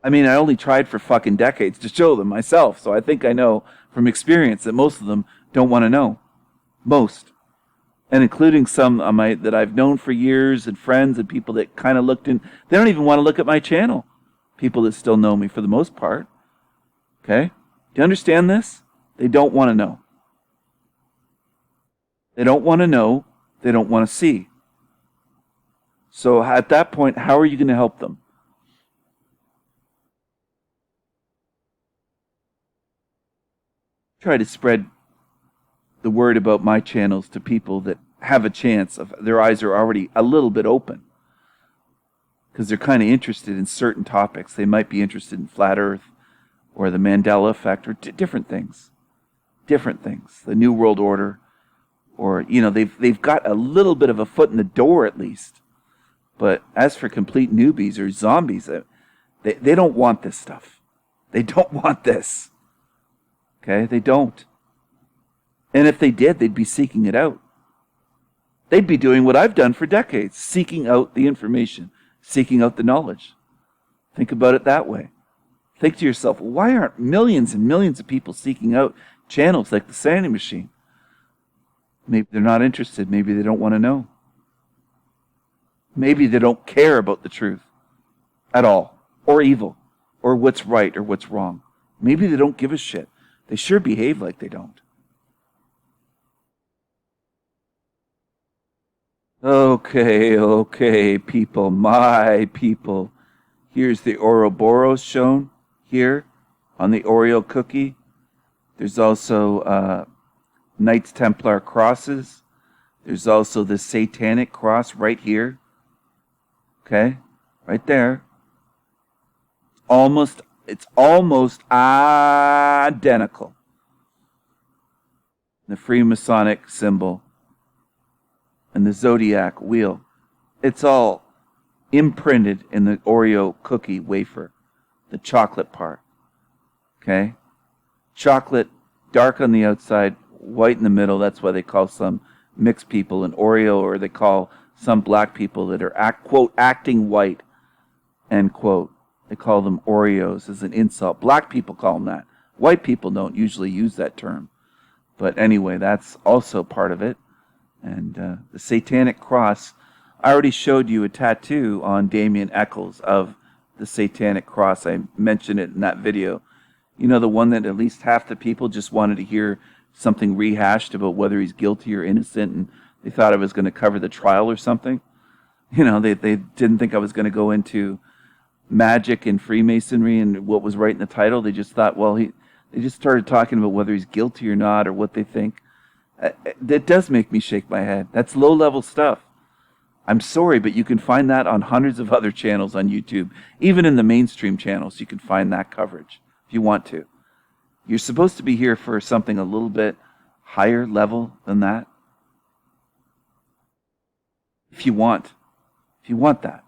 I mean, I only tried for fucking decades to show them myself. So I think I know from experience that most of them don't want to know. Most. And including some that I've known for years and friends and people that kind of looked in. They don't even want to look at my channel. People that still know me for the most part. Okay? Do you understand this? They don't want to know. They don't want to know. They don't want to see. So at that point, how are you going to help them? Try to spread the word about my channels to people that have a chance of their eyes are already a little bit open. Because they're kind of interested in certain topics. They might be interested in flat earth or the Mandela effect or different things. Different things. The New World Order. Or, they've got a little bit of a foot in the door at least. But as for complete newbies or zombies, they don't want this stuff. They don't want this. Okay? They don't. And if they did, they'd be seeking it out. They'd be doing what I've done for decades. Seeking out the information. Seeking out the knowledge. Think about it that way. Think to yourself, why aren't millions and millions of people seeking out channels like the Sanity Machine? Maybe they're not interested. Maybe they don't want to know. Maybe they don't care about the truth. at all, or evil, or what's right or what's wrong. Maybe they don't give a shit. They sure behave like they don't. Okay, people, my people. Here's the Ouroboros shown here on the Oreo cookie. There's also Knights Templar crosses. There's also the Satanic cross right here. Okay, right there. It's almost identical. The Freemasonic symbol and the zodiac wheel. It's all imprinted in the Oreo cookie wafer, the chocolate part. Okay? Chocolate, dark on the outside, white in the middle. That's why they call some mixed people an Oreo, or they call some black people that are, quote, acting white, end quote. They call them Oreos as an insult. Black people call them that. White people don't usually use that term. But anyway, that's also part of it. And the Satanic Cross, I already showed you a tattoo on Damien Eccles of the Satanic Cross. I mentioned it in that video. You know, the one that at least half the people just wanted to hear something rehashed about whether he's guilty or innocent, and they thought I was going to cover the trial or something. You know, they didn't think I was going to go into magic and Freemasonry and what was right in the title. They just thought, well, they just started talking about whether he's guilty or not, or what they think. That does make me shake my head. That's low-level stuff. I'm sorry, but you can find that on hundreds of other channels on YouTube. Even in the mainstream channels, you can find that coverage if you want to. You're supposed to be here for something a little bit higher level than that. If you want that.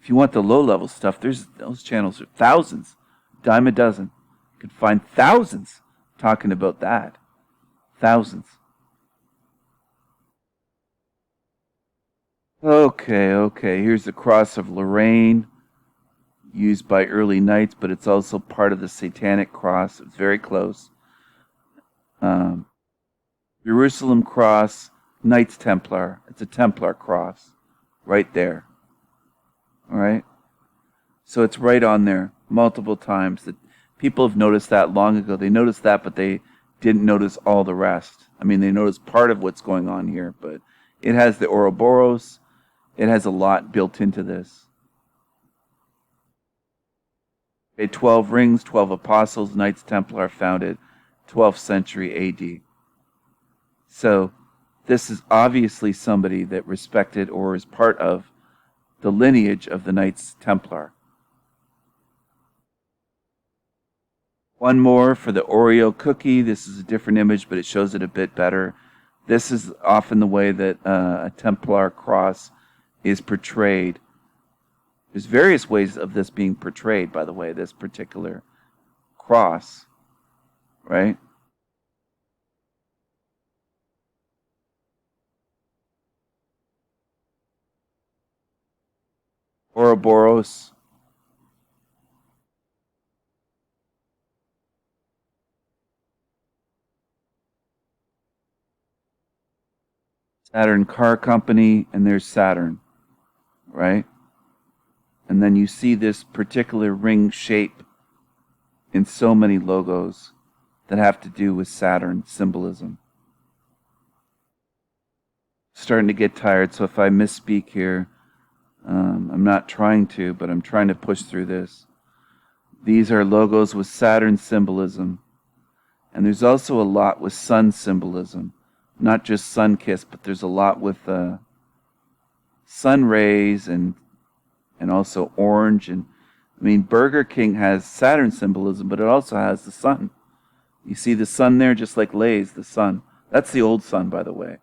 If you want the low-level stuff, those channels are thousands, dime a dozen. You can find thousands talking about that. Thousands. Okay. Here's the Cross of Lorraine, used by early knights, but it's also part of the Satanic Cross. It's very close. Jerusalem Cross, Knights Templar. It's a Templar cross, right there. All right. So it's right on there, multiple times. That people have noticed that long ago. They noticed that, but they didn't notice all the rest. I mean, they noticed part of what's going on here, but it has the Ouroboros. It has a lot built into this. Okay, 12 rings, 12 apostles, Knights Templar, founded 12th century AD. So this is obviously somebody that respected or is part of the lineage of the Knights Templar. One more for the Oreo cookie. This is a different image, but it shows it a bit better. This is often the way that a Templar cross is portrayed. There's various ways of this being portrayed, by the way, this particular cross, right? Ouroboros. Saturn Car Company, and there's Saturn, right? And then you see this particular ring shape in so many logos that have to do with Saturn symbolism. Starting to get tired, so if I misspeak here, I'm not trying to, but I'm trying to push through this. These are logos with Saturn symbolism. And there's also a lot with sun symbolism. Not just sun kiss, but there's a lot with sun rays and also orange. And I mean, Burger King has Saturn symbolism, but it also has the sun. You see the sun there, just like Lay's, the sun. That's the old sun, by the way,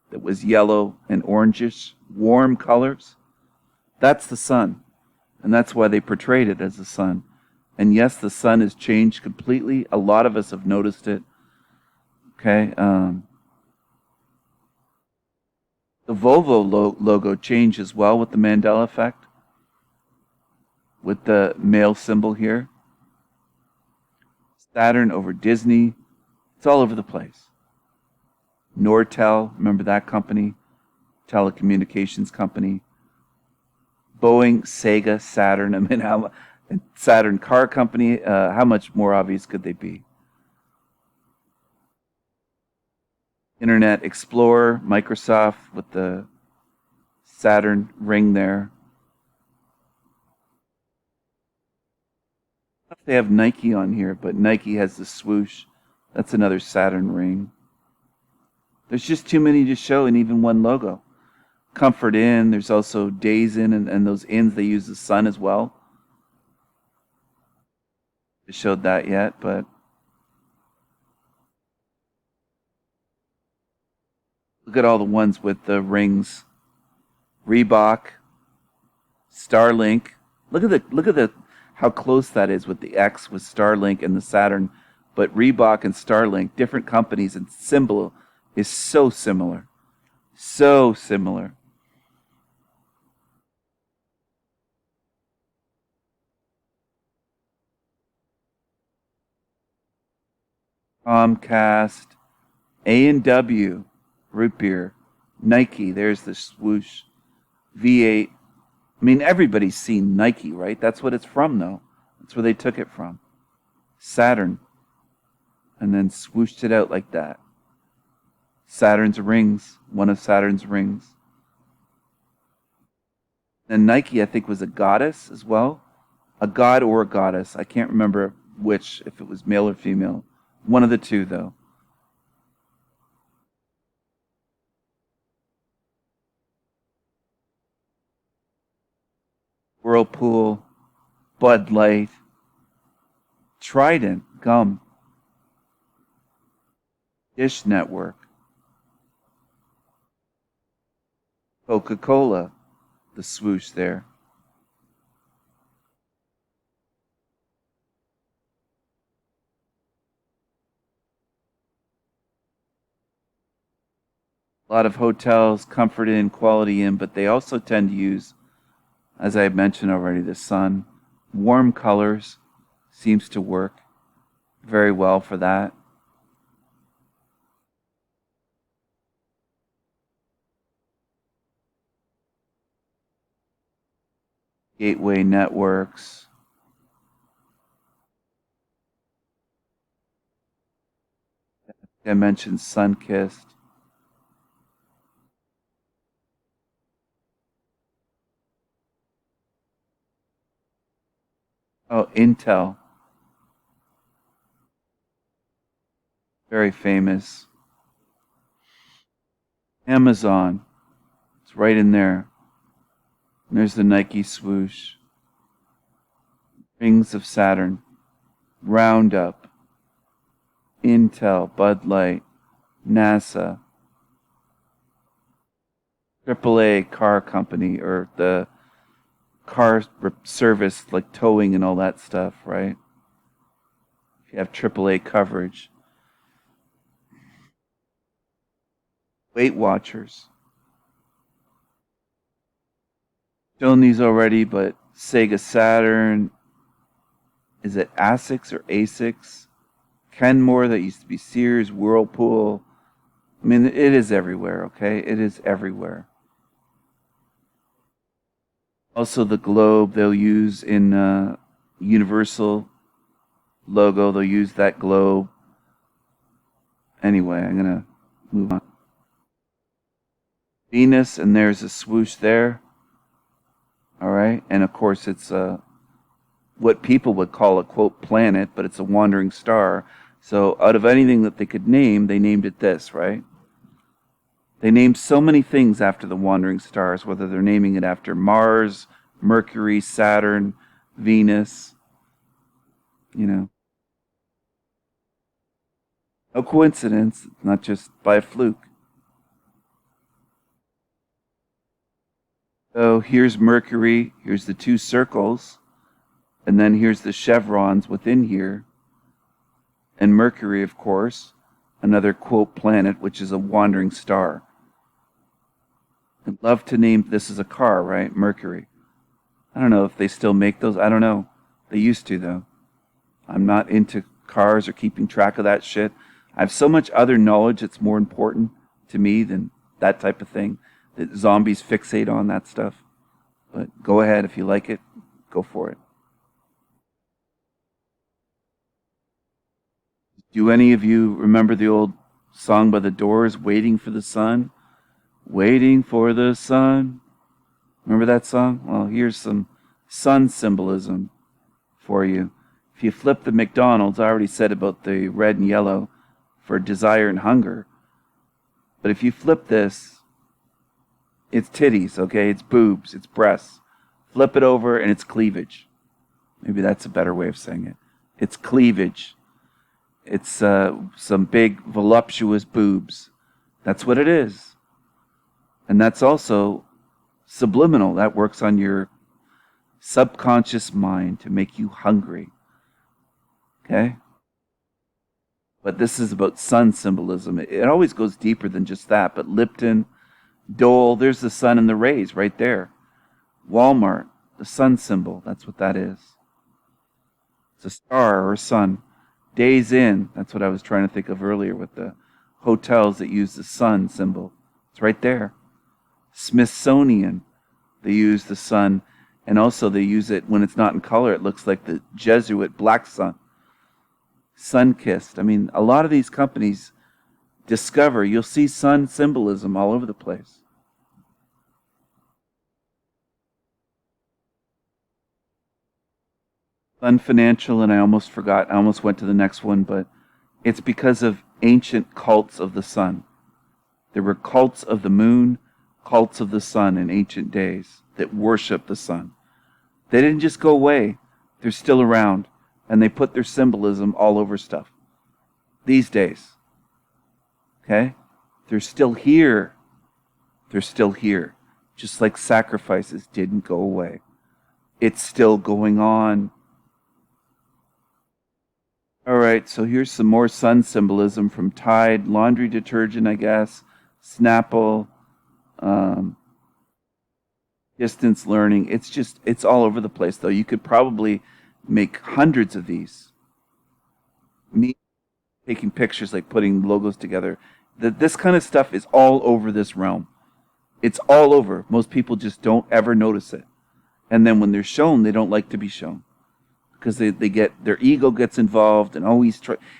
that was yellow and orangish, warm colors. That's the sun, and that's why they portrayed it as the sun. And yes, the sun has changed completely. A lot of us have noticed it. Okay. The Volvo logo changed as well with the Mandela effect, with the male symbol here. Saturn over Disney. It's all over the place. Nortel, remember that company? Telecommunications company. Boeing, Sega, Saturn. I mean, how Saturn car company? How much more obvious could they be? Internet Explorer, Microsoft with the Saturn ring there. They have Nike on here, but Nike has the swoosh. That's another Saturn ring. There's just too many to show in even one logo. Comfort Inn, there's also Days Inn, and those inns, they use the sun as well. I showed that yet, but look at all the ones with the rings. Reebok, Starlink. Look at the how close that is with the X with Starlink and the Saturn. But Reebok and Starlink, different companies, and symbol is so similar. So similar. Comcast, A&W, root beer, Nike, there's the swoosh, V8. I mean, everybody's seen Nike, right? That's what it's from, though. That's where they took it from. Saturn. And then swooshed it out like that. Saturn's rings, one of Saturn's rings. And Nike, I think, was a goddess as well. A god or a goddess. I can't remember which, if it was male or female. One of the two, though. Whirlpool, Bud Light, Trident, gum, Dish Network, Coca-Cola, the swoosh there. A lot of hotels, Comfort Inn, Quality Inn, but they also tend to use, as I mentioned already, the sun. Warm colors seems to work very well for that. Gateway networks. I mentioned sun-kissed. Oh, Intel. Very famous. Amazon. It's right in there. And there's the Nike swoosh. Rings of Saturn. Roundup. Intel. Bud Light. NASA. AAA car company, or the car service like towing and all that stuff, right? If you have AAA coverage. Weight Watchers. Shown these already, but Sega Saturn. Is it Asics or Asics? Kenmore, that used to be Sears, Whirlpool. I mean, it is everywhere, okay? It is everywhere. Also, the globe they'll use in Universal logo. They'll use that globe. Anyway, I'm going to move on. Venus, and there's a swoosh there. All right. And of course, it's what people would call a, quote, planet, but it's a wandering star. So out of anything that they could name, they named it this, right? They named so many things after the wandering stars, whether they're naming it after Mars, Mercury, Saturn, Venus, you know. No coincidence, not just by a fluke. So here's Mercury, here's the two circles, and then here's the chevrons within here. And Mercury, of course, another, quote, planet, which is a wandering star. I'd love to name this as a car, right? Mercury. I don't know if they still make those. I don't know. They used to, though. I'm not into cars or keeping track of that shit. I have so much other knowledge that's more important to me than that type of thing. That zombies fixate on that stuff. But go ahead if you like it, go for it. Do any of you remember the old song by the Doors, Waiting for the Sun? Waiting for the sun. Remember that song? Well, here's some sun symbolism for you. If you flip the McDonald's, I already said about the red and yellow for desire and hunger. But if you flip this, it's titties, okay? It's boobs, it's breasts. Flip it over and it's cleavage. Maybe that's a better way of saying it. It's cleavage. It's some big voluptuous boobs. That's what it is. And that's also subliminal. That works on your subconscious mind to make you hungry. Okay? But this is about sun symbolism. It always goes deeper than just that. But Lipton, Dole, there's the sun and the rays right there. Walmart, the sun symbol. That's what that is. It's a star or a sun. Days Inn, that's what I was trying to think of earlier with the hotels that use the sun symbol. It's right there. Smithsonian, they use the sun, and also they use it when it's not in color. It looks like the Jesuit black sun. Sun-kissed. I mean, a lot of these companies discover, you'll see sun symbolism all over the place. Sun Financial, and I almost forgot, I almost went to the next one, but it's because of ancient cults of the sun. There were cults of the moon, cults of the sun in ancient days that worship the sun. They didn't just go away. They're still around, and they put their symbolism all over stuff. These days. Okay? They're still here. They're still here. Just like sacrifices didn't go away. It's still going on. All right, so here's some more sun symbolism from Tide laundry detergent, I guess. Snapple. Distance learning. It's all over the place, though. You could probably make hundreds of these. Me taking pictures, like putting logos together. This kind of stuff is all over this realm. It's all over. Most people just don't ever notice it. And then when they're shown, they don't like to be shown. Because they get, their ego gets involved, and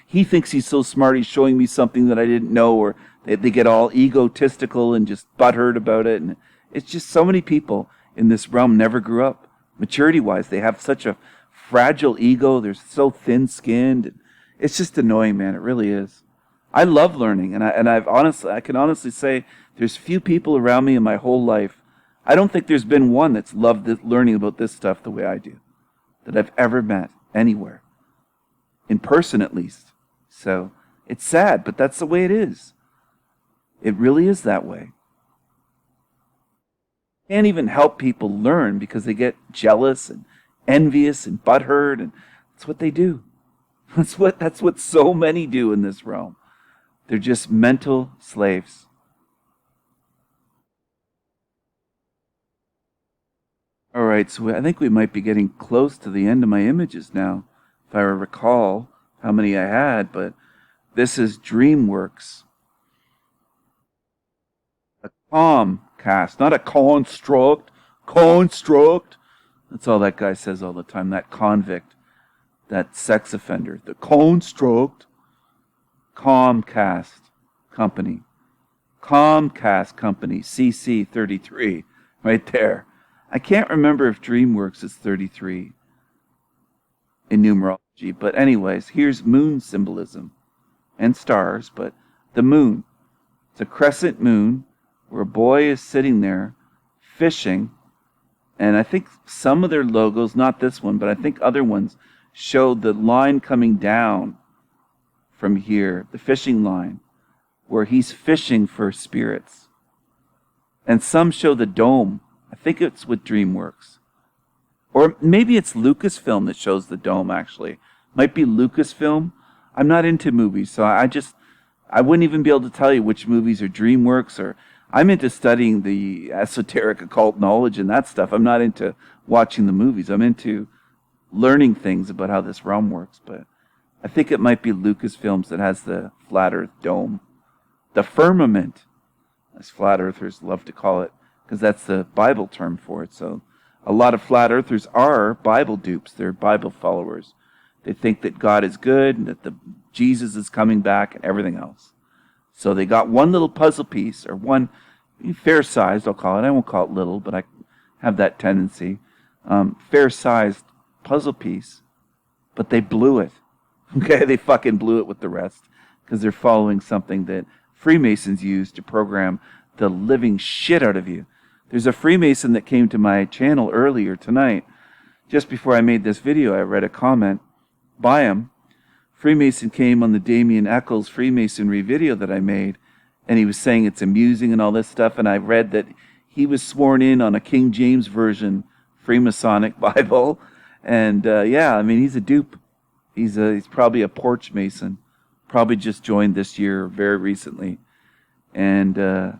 he thinks he's so smart, he's showing me something that I didn't know, or they get all egotistical and just butthurt about it. And it's just so many people in this realm never grew up. Maturity-wise, they have such a fragile ego. They're so thin-skinned. It's just annoying, man. It really is. I love learning, and I can honestly say there's few people around me in my whole life. I don't think there's been one that's loved learning about this stuff the way I do, that I've ever met anywhere, in person at least. So it's sad, but that's the way it is. It really is that way. Can't even help people learn because they get jealous and envious and butthurt, and that's what they do. That's what so many do in this realm. They're just mental slaves. All right, so I think we might be getting close to the end of my images now, if I recall how many I had, but this is DreamWorks. A Comcast, not a construct. Construct. That's all that guy says all the time, that convict, that sex offender. The construct. Comcast Company. Comcast Company, CC33, right there. I can't remember if DreamWorks is 33 in numerology, but anyways, here's moon symbolism and stars, but the moon. It's a crescent moon where a boy is sitting there fishing, and I think some of their logos, not this one, but I think other ones, showed the line coming down from here, the fishing line, where he's fishing for spirits. And some show the dome. I think it's with DreamWorks. Or maybe it's Lucasfilm that shows the dome, actually. Might be Lucasfilm. I'm not into movies, so I wouldn't even be able to tell you which movies are DreamWorks, or I'm into studying the esoteric occult knowledge and that stuff. I'm not into watching the movies. I'm into learning things about how this realm works, but I think it might be Lucasfilms that has the flat earth dome. The firmament, as flat earthers love to call it, because that's the Bible term for it. So A lot of flat earthers are Bible dupes. They're Bible followers. They think that God is good and that Jesus is coming back and everything else. So they got one little puzzle piece, or one fair-sized, I'll call it. I won't call it little, but I have that tendency. Fair-sized puzzle piece, but they blew it. Okay, they fucking blew it with the rest because they're following something that Freemasons use to program the living shit out of you. There's a Freemason that came to my channel earlier tonight. Just before I made this video, I read a comment by him. Freemason came on the Damien Eccles Freemasonry video that I made, and he was saying it's amusing and all this stuff, and I read that he was sworn in on a King James Version Freemasonic Bible, and yeah, I mean, he's a dupe. He's probably a porch mason, probably just joined this year very recently, and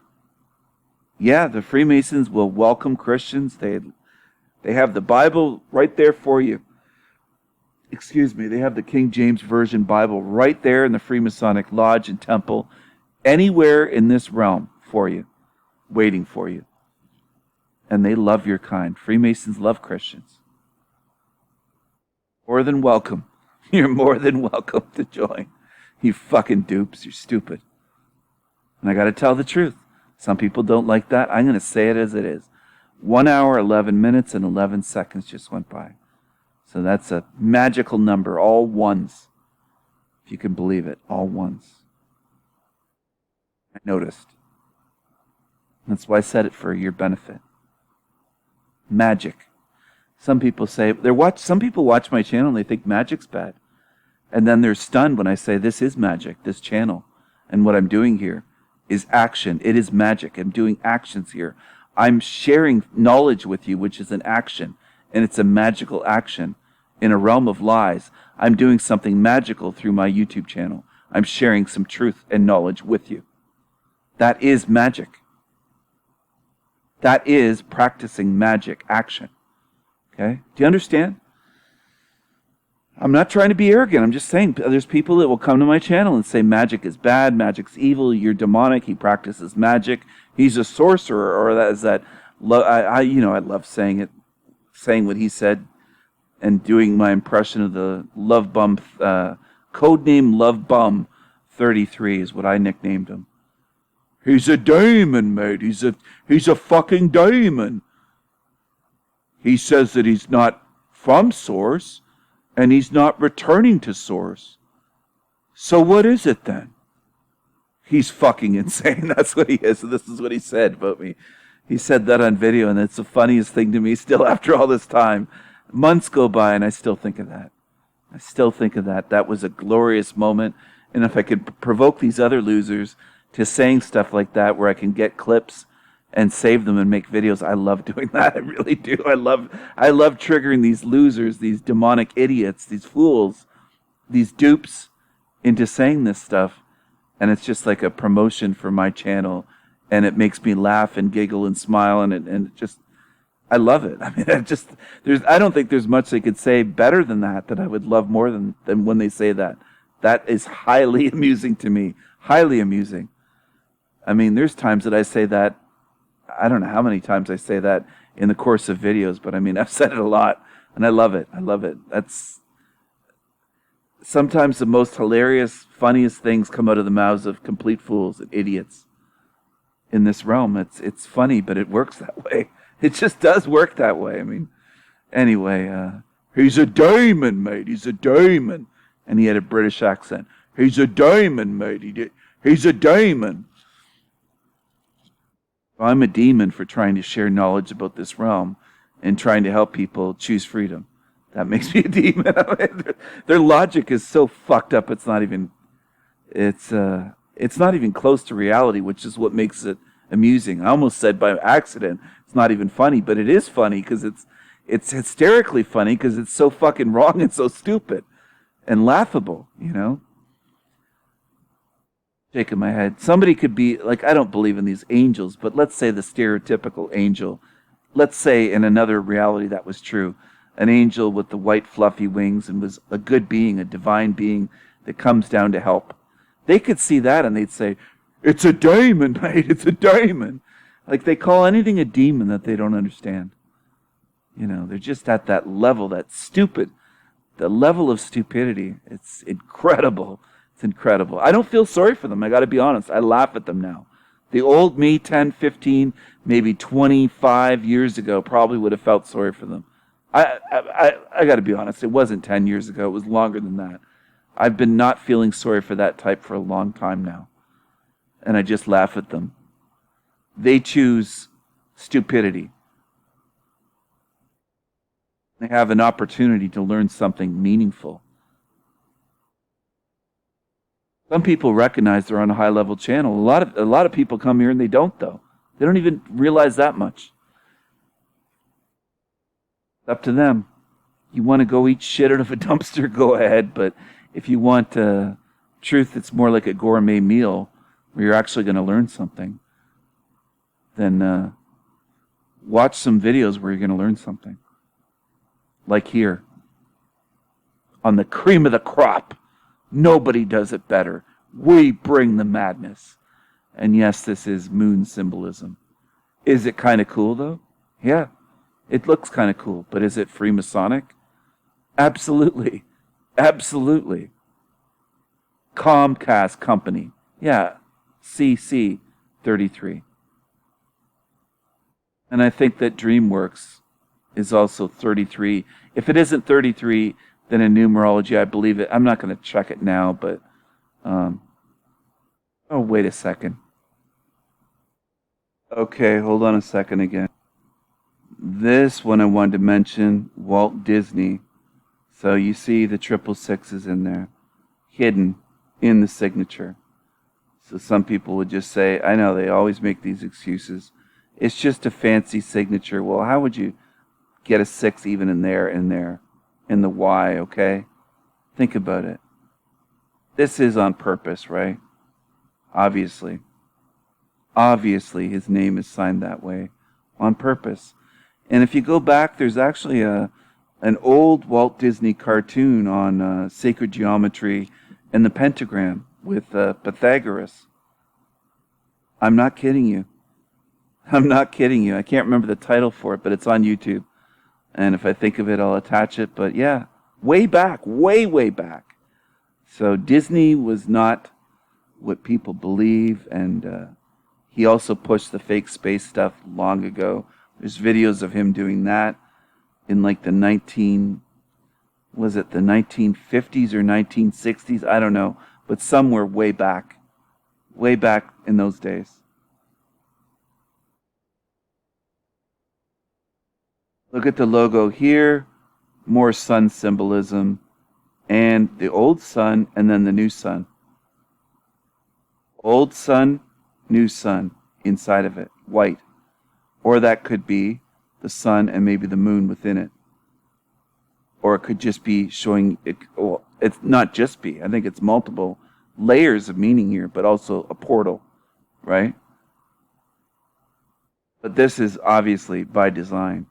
yeah, the Freemasons will welcome Christians. They have the Bible right there for you. Excuse me, they have the King James Version Bible right there in the Freemasonic Lodge and Temple, anywhere in this realm for you, waiting for you. And they love your kind. Freemasons love Christians. More than welcome. You're more than welcome to join. You fucking dupes. You're stupid. And I got to tell the truth. Some people don't like that. I'm going to say it as it is. 1 hour, 11 minutes, and 11 seconds just went by. So that's a magical number. All ones. If you can believe it. All ones. I noticed. That's why I said it for your benefit. Magic. Some people say, some people watch my channel and they think magic's bad. And then they're stunned when I say this is magic, this channel. And what I'm doing here is action. It is magic. I'm doing actions here. I'm sharing knowledge with you, which is an action. And it's a magical action in a realm of lies. I'm doing something magical through my YouTube channel. I'm sharing some truth and knowledge with you. That is magic. That is practicing magic action. Okay? Do you understand? I'm not trying to be arrogant. I'm just saying there's people that will come to my channel and say magic is bad, magic's evil, you're demonic, he practices magic, he's a sorcerer, or that is that. I love saying it, saying what he said, and doing my impression of the Love Bum, codename Love Bum 33 is what I nicknamed him. He's a demon, mate. He's a fucking demon. He says that he's not from Source, and he's not returning to Source. So what is it then? He's fucking insane. That's what he is. This is what he said about me. He said that on video, and it's the funniest thing to me still after all this time. Months go by, and I still think of that. I still think of that. That was a glorious moment. And if I could provoke these other losers to saying stuff like that, where I can get clips and save them and make videos, I love doing that. I really do. I love triggering these losers, these demonic idiots, these fools, these dupes into saying this stuff. And it's just like a promotion for my channel, and it makes me laugh and giggle and smile, and it just, I love it. I mean, I don't think there's much they could say better than that I would love more than when they say that. That is highly amusing to me. Highly amusing. I mean, there's times that I say that, I don't know how many times I say that in the course of videos, but I mean, I've said it a lot, and I love it. I love it. That's sometimes the most hilarious, funniest things come out of the mouths of complete fools and idiots in this realm. It's funny, but it works that way. It just does work that way. I mean, anyway, he's a demon, mate. He's a demon. And he had a British accent. He's a demon, mate. He's a demon. I'm a demon for trying to share knowledge about this realm and trying to help people choose freedom. That makes me a demon. Their logic is so fucked up. It's not even close to reality, which is what makes it amusing. I almost said by accident it's not even funny, but it is funny because it's hysterically funny because it's so fucking wrong and so stupid and laughable, you know. Shaking my head. Somebody could be like, I don't believe in these angels, but let's say the stereotypical angel. Let's say in another reality that was true. An angel with the white fluffy wings and was a good being, a divine being that comes down to help. They could see that and they'd say, it's a demon, mate, it's a demon. Like they call anything a demon that they don't understand. You know, they're just at that level, that stupid, the level of stupidity. It's incredible. It's incredible. I don't feel sorry for them. I got to be honest. I laugh at them now. The old me 10, 15, maybe 25 years ago probably would have felt sorry for them. I got to be honest. It wasn't 10 years ago. It was longer than that. I've been not feeling sorry for that type for a long time now. And I just laugh at them. They choose stupidity. They have an opportunity to learn something meaningful. Some people recognize they're on a high-level channel. A lot of people come here and they don't, though. They don't even realize that much. It's up to them. You want to go eat shit out of a dumpster, go ahead. But if you want truth that's more like a gourmet meal, where you're actually going to learn something, then watch some videos where you're going to learn something. Like here. On the cream of the crop. Nobody does it better. We bring the madness. And yes, this is moon symbolism. Is it kind of cool, though? Yeah. It looks kind of cool. But is it Freemasonic? Absolutely. Absolutely. Comcast Company. Yeah. CC 33. And I think that DreamWorks is also 33. If it isn't 33, then in numerology, I believe it. I'm not going to check it now, but oh, wait a second. Okay, hold on a second again. This one I wanted to mention, Walt Disney. So you see the 666 is in there, hidden in the signature. So some people would just say, I know they always make these excuses. It's just a fancy signature. Well, how would you get a 6 even in there, in the Y, okay? Think about it. This is on purpose, right? Obviously. Obviously, his name is signed that way. On purpose. And if you go back, there's actually an old Walt Disney cartoon on sacred geometry and the pentagram with Pythagoras. I'm not kidding you. I'm not kidding you. I can't remember the title for it, but it's on YouTube. And if I think of it, I'll attach it. But yeah, way back, way back. So Disney was not what people believe, and he also pushed the fake space stuff long ago. There's videos of him doing that in like the 1950s or 1960s? I don't know, but somewhere way back in those days. Look at the logo here, more sun symbolism, and the old sun and then the new sun. Old sun, new sun inside of it, white. Or that could be the sun and maybe the moon within it. Or it could just be showing, well, it's not just be, I think it's multiple layers of meaning here, but also a portal, right? But this is obviously by design.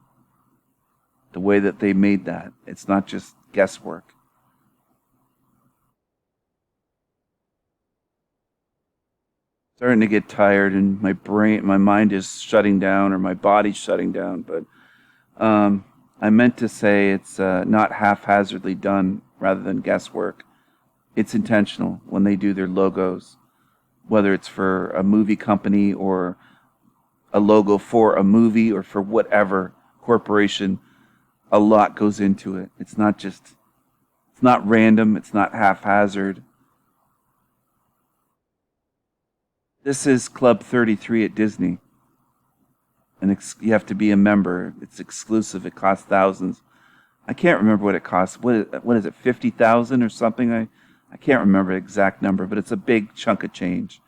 The way that they made that. It's not just guesswork. Starting to get tired and my mind is shutting down or my body's shutting down. But I meant to say it's not haphazardly done rather than guesswork. It's intentional when they do their logos, whether it's for a movie company or a logo for a movie or for whatever corporation. A lot goes into it. It's not random. It's not haphazard. This is Club 33 at Disney. And you have to be a member. It's exclusive. It costs thousands. I can't remember what it costs. What is it, 50,000 or something? I can't remember the exact number, but it's a big chunk of change.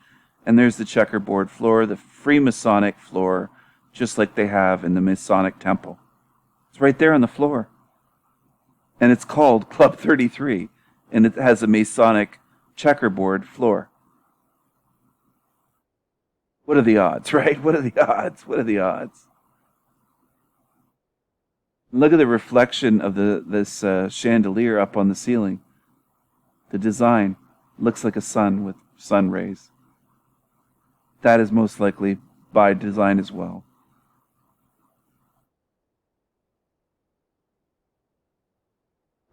And there's the checkerboard floor, the Freemasonic floor, just like they have in the Masonic Temple. It's right there on the floor. And it's called Club 33. And it has a Masonic checkerboard floor. What are the odds, right? What are the odds? What are the odds? Look at the reflection of this chandelier up on the ceiling. The design looks like a sun with sun rays. That is most likely by design as well.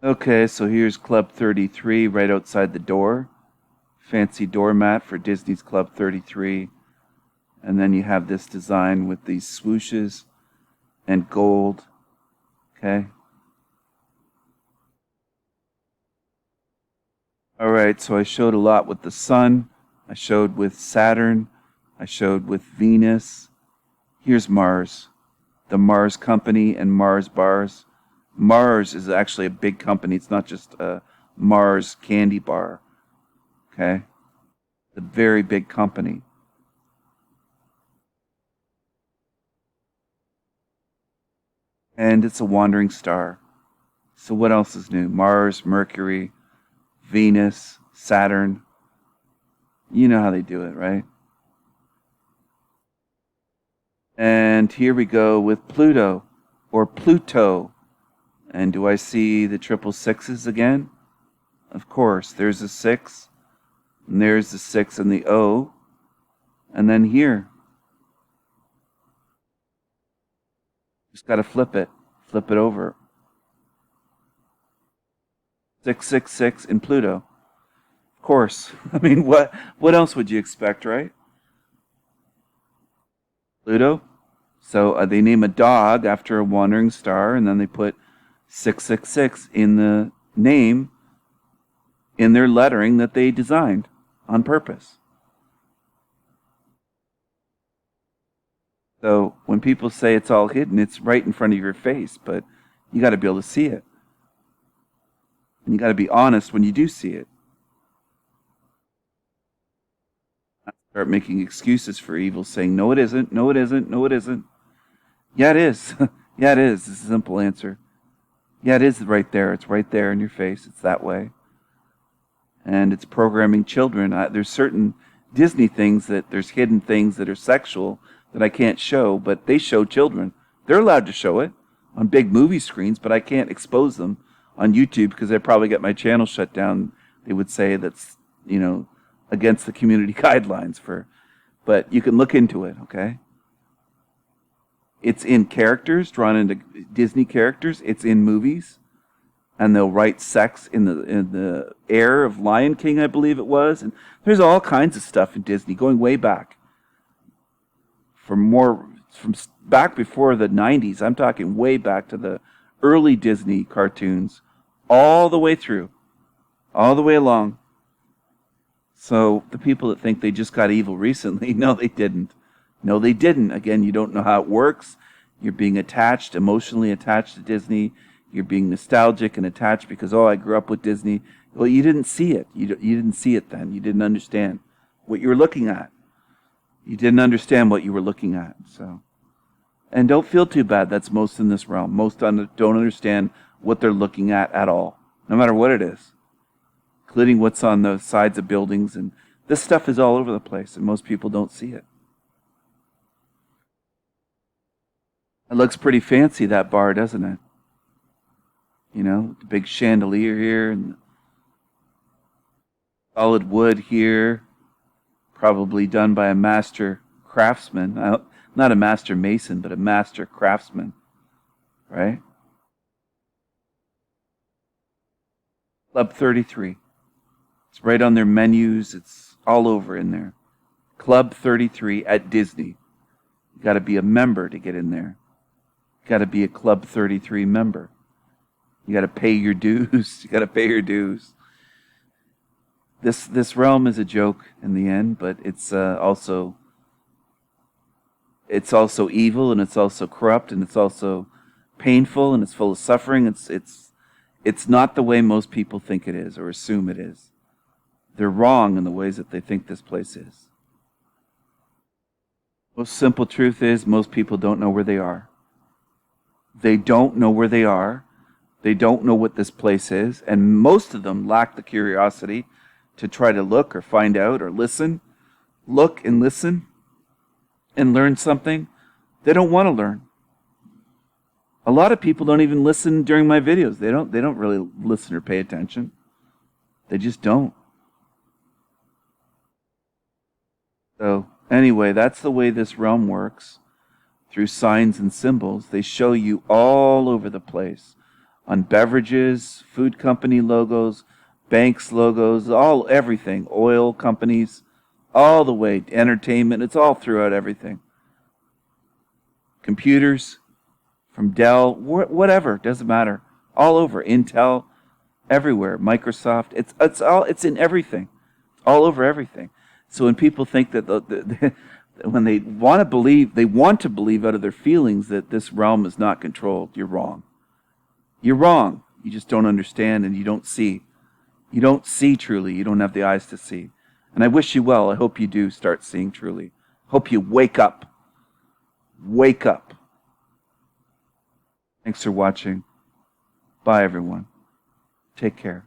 Okay, so here's Club 33 right outside the door. Fancy doormat for Disney's Club 33. And then you have this design with these swooshes and gold. Okay. All right, so I showed a lot with the sun. I showed with Saturn. I showed with Venus. Here's Mars, the Mars Company and Mars bars. Mars is actually a big company. It's not just a Mars candy bar. Okay. It's a very big company. And it's a wandering star. So what else is new? Mars, Mercury, Venus, Saturn. You know how they do it, right? And here we go with Pluto or Pluto. And do I see the triple sixes again? Of course, there's a 6, and there's the 6 and the O, and then here. Just got to flip it over. 666 in Pluto. Of course. I mean, what else would you expect, right? Pluto. So they name a dog after a wandering star, and then they put 666 in the name in their lettering that they designed on purpose. So when people say it's all hidden, it's right in front of your face, but you got to be able to see it. And you got to be honest when you do see it. Start making excuses for evil, saying, no, it isn't, no, it isn't, no, it isn't. Yeah, it is. Yeah, it is. It's a simple answer. Yeah, it is right there. It's right there in your face. It's that way. And it's programming children. There's certain Disney things there's hidden things that are sexual that I can't show, but they show children. They're allowed to show it on big movie screens, but I can't expose them on YouTube because I'd probably get my channel shut down. They would say that's, against the community guidelines but you can look into it, okay? It's in characters, drawn into Disney characters. It's in movies. And they'll write sex in the air of Lion King, I believe it was. And there's all kinds of stuff in Disney going way back. From back before the 90s. I'm talking way back to the early Disney cartoons. All the way through. All the way along. So the people that think they just got evil recently, no, they didn't. No, they didn't. Again, you don't know how it works. You're being attached, emotionally attached to Disney. You're being nostalgic and attached because, I grew up with Disney. Well, you didn't see it. You didn't see it then. You didn't understand what you were looking at. You didn't understand what you were looking at. So, and don't feel too bad. That's most in this realm. Most don't understand what they're looking at all, no matter what it is, including what's on the sides of buildings. And this stuff is all over the place, and most people don't see it. It looks pretty fancy, that bar, doesn't it? The big chandelier here and solid wood here, probably done by a master craftsman. Not a master mason, but a master craftsman, right? Club 33. It's right on their menus. It's all over in there. Club 33 at Disney. You got to be a member to get in there. You got to be a Club 33 member. You got to pay your dues. You got to pay your dues. This realm is a joke in the end, but it's also evil, and it's also corrupt, and it's also painful, and it's full of suffering. It's not the way most people think it is or assume it is. They're wrong in the ways that they think this place is. Most simple truth is most people don't know where they are. They don't know where they are. They don't know what this place is, and most of them lack the curiosity to try to look or find out or listen. Look and listen and learn something. They don't want to learn. A lot of people don't even listen during my videos. They don't really listen or pay attention. They just don't. So anyway, that's the way this realm works. Through signs and symbols, they show you all over the place, on beverages, food company logos, banks logos, everything, oil companies, all the way, entertainment, it's all throughout everything. Computers, from Dell, whatever, doesn't matter. All over, Intel, everywhere, Microsoft, it's in everything, all over everything. So when people think that when they want to believe out of their feelings that this realm is not controlled, you're wrong. You're wrong. You just don't understand and you don't see. You don't see truly. You don't have the eyes to see. And I wish you well. I hope you do start seeing truly. Hope you wake up. Wake up. Thanks for watching. Bye, everyone. Take care.